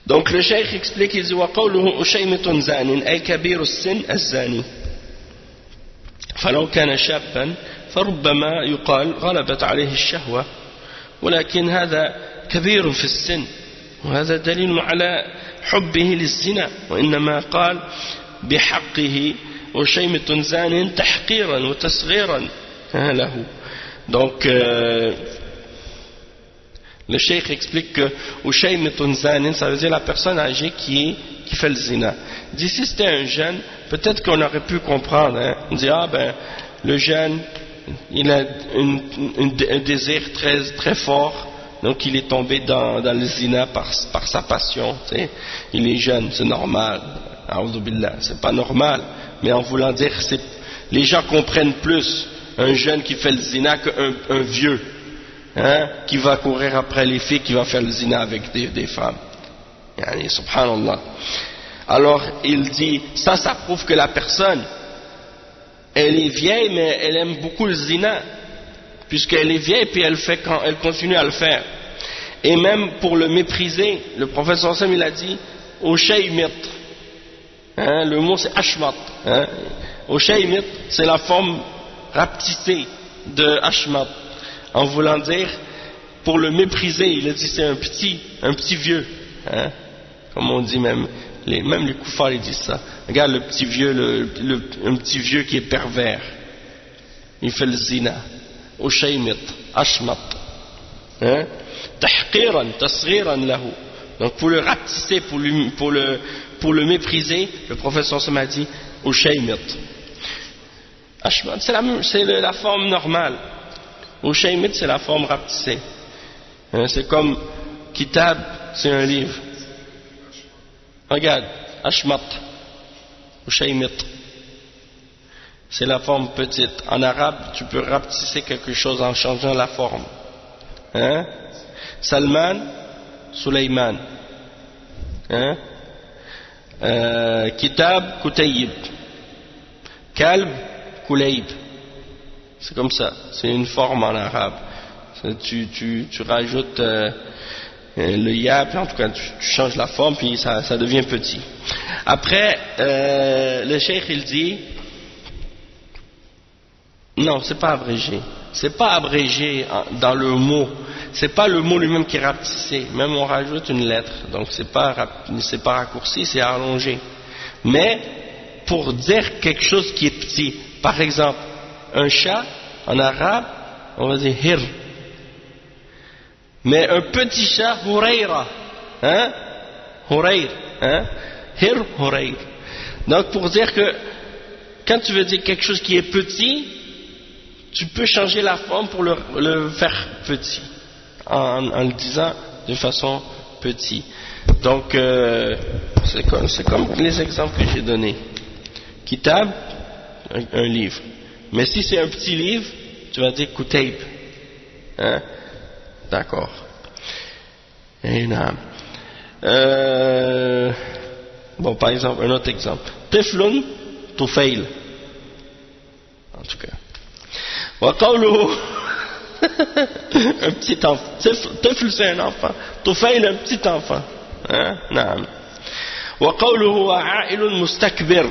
[SPEAKER 1] Donc le cheikh explique, il dit وقوله أشيمة زان أي كبير السن الزاني فلو كان شابا فربما يقال غلبت عليه الشهوة، ولكن هذا كبير في السن، وهذا دليل على حبه للزنا، وإنما قال بحقه وشيمة زان تحقيرا وتصغيرا له. Donc le cheikh explique que Ushaymitun Zanin, ça veut dire la personne âgée qui fait le zina. Dit si c'était un jeune, peut-être qu'on aurait pu comprendre, hein. On dit le jeune, il a un désir très, très fort, donc il est tombé dans le zina par sa passion, tu sais. Il est jeune, c'est normal, a'oudhu billah, c'est pas normal, mais en voulant dire, les gens comprennent plus un jeune qui fait le zina qu'un vieux, hein, qui va courir après les filles, qui va faire le zina avec des femmes. Yani, subhanallah. Alors il dit, ça prouve que la personne, elle est vieille, mais elle aime beaucoup le zina, puisqu'elle est vieille, puis elle continue à le faire. Et même pour le mépriser, le prophète sallallahu alayhi wa sallam, il a dit Ushaymit, hein, le mot c'est Ashmat, hein. Ushaymit, c'est la forme rapetissée de Ashmat, en voulant dire, pour le mépriser, il a dit c'est un petit vieux, hein, comme on dit même les koufars ils disent ça. Regarde le petit vieux, un petit vieux qui est pervers, il fait le zina. Ushaymit, Ashmat, hein, tahqiran, tasghiran lahu. Donc pour le rapetisser, pour le mépriser, le prophète sallallahu alayhi wa sallam a dit Ushaymit. Ashmat, c'est la forme normale. Ushaymit, c'est la forme rapetissée. Hein, c'est comme Kitab, c'est un livre. Regarde, Ashmat, Ushaymit, c'est la forme petite. En arabe, tu peux rapetisser quelque chose en changeant la forme. Hein? Salman, Sulaiman. Hein? Kitab, Kutayib. Kalb, Kulayb. C'est comme ça, c'est une forme en arabe. Tu rajoutes le ya, puis en tout cas tu changes la forme, puis ça devient petit. Après, le cheikh il dit, non, c'est pas abrégé. C'est pas abrégé dans le mot. C'est pas le mot lui-même qui est rapetissé. Même on rajoute une lettre. Donc c'est pas raccourci, c'est allongé. Mais pour dire quelque chose qui est petit, par exemple, un chat en arabe, on va dire hir. Mais un petit chat, hurayra, hein, hurayr, hein, hir, hurayr. Donc pour dire que quand tu veux dire quelque chose qui est petit, tu peux changer la forme pour le faire petit, en le disant de façon petit. Donc c'est comme les exemples que j'ai donnés. Kitab, un livre. Mais si c'est un petit livre, tu vas dire Kutayb, hein. D'accord. Bon, par exemple, un autre exemple. Tiflun, Tufail. En tout cas. Wa qawluhu, un petit enfant. Tifl, c'est un enfant. Tufail, un petit enfant. Hein? Naam. Wa qawluhu a'ilun mustakbir.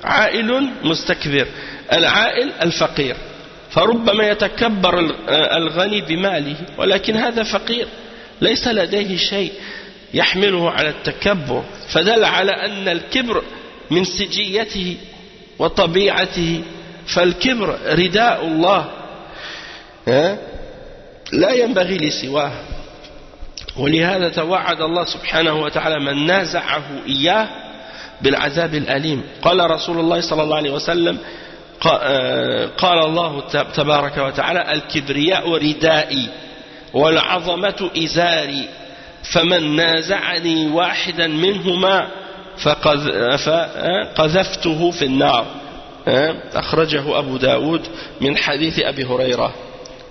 [SPEAKER 1] A'ilun mustakbir. Al-a'il, al-faqir. فربما يتكبر الغني بماله ولكن هذا فقير ليس لديه شيء يحمله على التكبر فدل على أن الكبر من سجيته وطبيعته فالكبر رداء الله لا ينبغي لسواه ولهذا توعد الله سبحانه وتعالى من نازعه إياه بالعذاب الأليم قال رسول الله صلى الله عليه وسلم قال الله تبارك وتعالى الكبرياء ردائي والعظمة إزاري فمن نازعني واحدا منهما فقذفته في النار أخرجه أبو داود من حديث أبي هريرة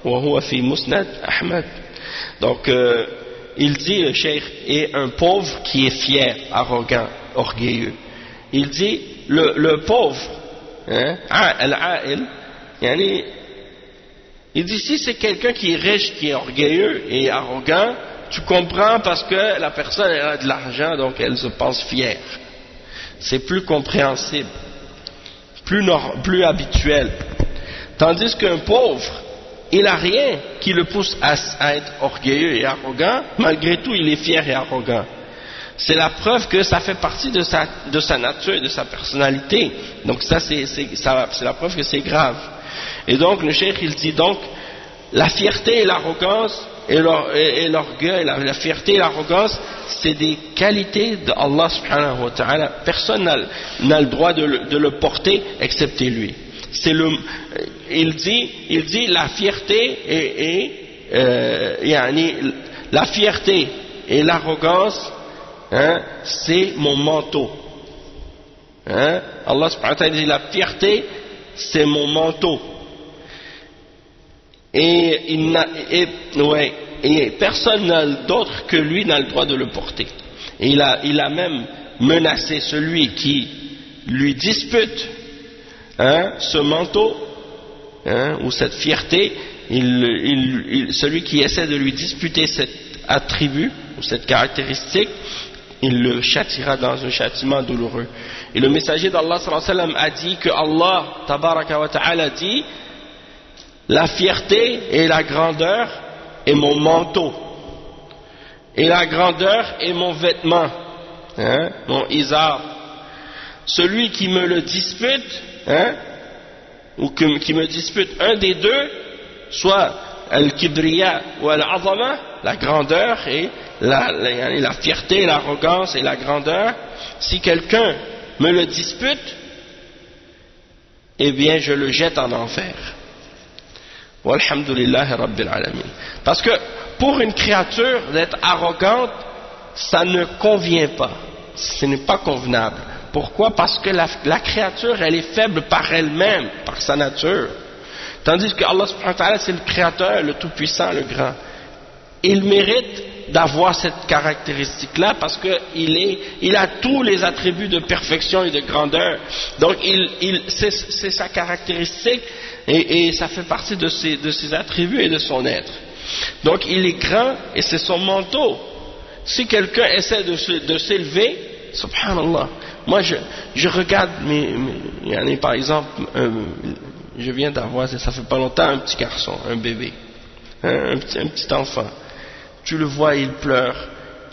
[SPEAKER 1] وهو في مسند أحمد. Donc il dit le cheikh est un pauvre qui est fier, arrogant, orgueilleux. Il dit le pauvre, al-a'il, il dit si c'est quelqu'un qui est riche, qui est orgueilleux et arrogant, tu comprends parce que la personne elle a de l'argent donc elle se pense fière. C'est plus compréhensible, plus habituel. Tandis qu'un pauvre, il n'a rien qui le pousse à être orgueilleux et arrogant, malgré tout il est fier et arrogant. C'est la preuve que ça fait partie de sa nature, de sa personnalité. Donc ça c'est la preuve que c'est grave. Et donc le cheikh il dit donc, la fierté et l'arrogance, et l'orgueil, la fierté et l'arrogance, c'est des qualités de Allah subhanahu wa ta'ala. Personne n'a le droit de le porter excepté lui. Il dit la fierté la fierté et l'arrogance, hein, c'est mon manteau. Hein? Allah subhanahu wa ta'ala dit la fierté c'est mon manteau. Et personne d'autre que lui n'a le droit de le porter. Et il a même menacé celui qui lui dispute, hein, ce manteau, hein, ou cette fierté, celui qui essaie de lui disputer cet attribut ou cette caractéristique, il le châtiera dans un châtiment douloureux. Et le messager d'Allah sallallahu alayhi wa sallam a dit que Allah tabaraka wa ta'ala dit: la fierté et la grandeur est mon manteau, et la grandeur est mon vêtement, hein, mon izar. Celui qui me le dispute, hein, ou qui me dispute un des deux, soit al-kibriya ou al-azama, la grandeur et la fierté, l'arrogance et la grandeur, si quelqu'un me le dispute, eh bien je le jette en enfer. Walhamdulillahi Rabbil Alamin. Parce que pour une créature d'être arrogante, ça ne convient pas. Ce n'est pas convenable. Pourquoi? Parce que la créature, elle est faible par elle-même, par sa nature. Tandis que Allah subhanahu wa ta'ala, c'est le créateur, le tout-puissant, le grand. Il mérite d'avoir cette caractéristique-là parce qu'il a tous les attributs de perfection et de grandeur. Donc c'est sa caractéristique et ça fait partie de ses attributs et de son être. Donc il est grand et c'est son manteau. Si quelqu'un essaie de s'élever, subhanallah, moi je regarde par exemple, je viens d'avoir, ça fait pas longtemps, un petit garçon, un bébé, un petit enfant. Tu le vois, il pleure,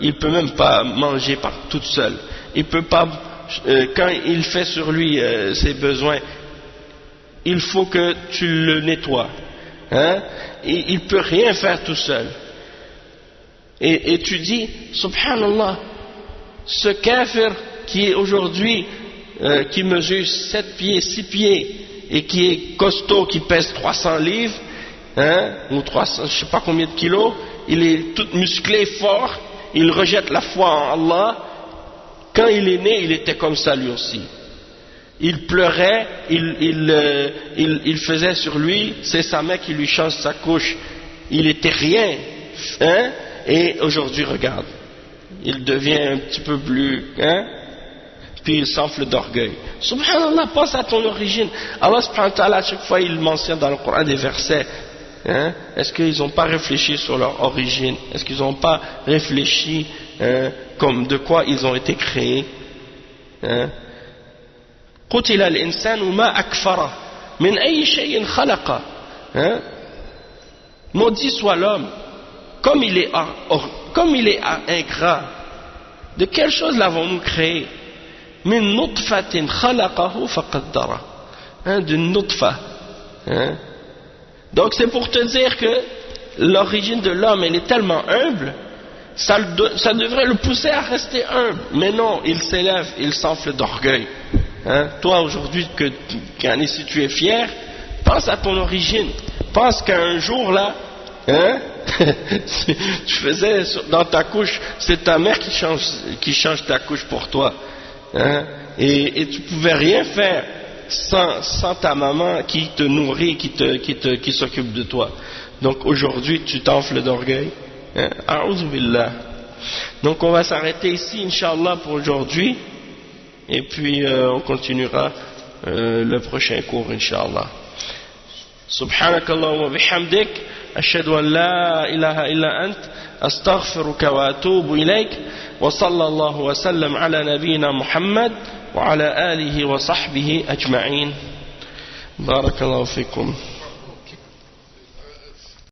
[SPEAKER 1] il peut même pas manger tout seul, il peut pas, quand il fait sur lui ses besoins, il faut que tu le nettoies, hein? Il peut rien faire tout seul. Et tu dis, subhanallah, ce kafir qui est aujourd'hui, qui mesure 7 pieds, 6 pieds, et qui est costaud, qui pèse 300 livres, hein, ou 300, je sais pas combien de kilos, il est tout musclé, fort, il rejette la foi en Allah. Quand il est né, il était comme ça lui aussi. Il pleurait, il faisait sur lui, c'est sa mère qui lui change sa couche. Il était rien, hein, et aujourd'hui regarde, il devient un petit peu plus, hein, puis il s'enfle d'orgueil. Subhanallah, pense à ton origine. Allah subhanahu wa ta'ala, à chaque fois il mentionne dans le Coran des versets, hein, est-ce qu'ils n'ont pas réfléchi sur leur origine? Est-ce qu'ils n'ont pas réfléchi, hein, comme de quoi ils ont été créés, hein? قتل الإنسان ما أكفره من أي شيء خلقه, hein? Maudit soit l'homme, comme il est ingrat. De quelle chose l'avons-nous créé? من نطفة خلقه فقدره, hein, d'une nutfa, hein? Donc c'est pour te dire que l'origine de l'homme, elle est tellement humble, ça devrait le pousser à rester humble. Mais non, il s'élève, il s'enfle d'orgueil. Hein? Toi aujourd'hui, si tu es fier, pense à ton origine. Pense qu'un jour là, hein, tu faisais dans ta couche, c'est ta mère qui change ta couche pour toi. Hein? Et tu pouvais rien faire sans ta maman qui te nourrit, qui s'occupe de toi. Donc aujourd'hui tu t'enfles d'orgueil, hein? A'udhu billah. Donc on va s'arrêter ici Inch'Allah pour aujourd'hui, et puis on continuera le prochain cours Inch'Allah. Subhanakallahumma bihamdik, ashhadu an la ilaha illa ant, astaghfiruka wa atubu ilayk, wa sallallahu wa sallam ala nabiyyina Muhammad wa ala alihi wa sahbihi ajma'in. Barakallahu fikum.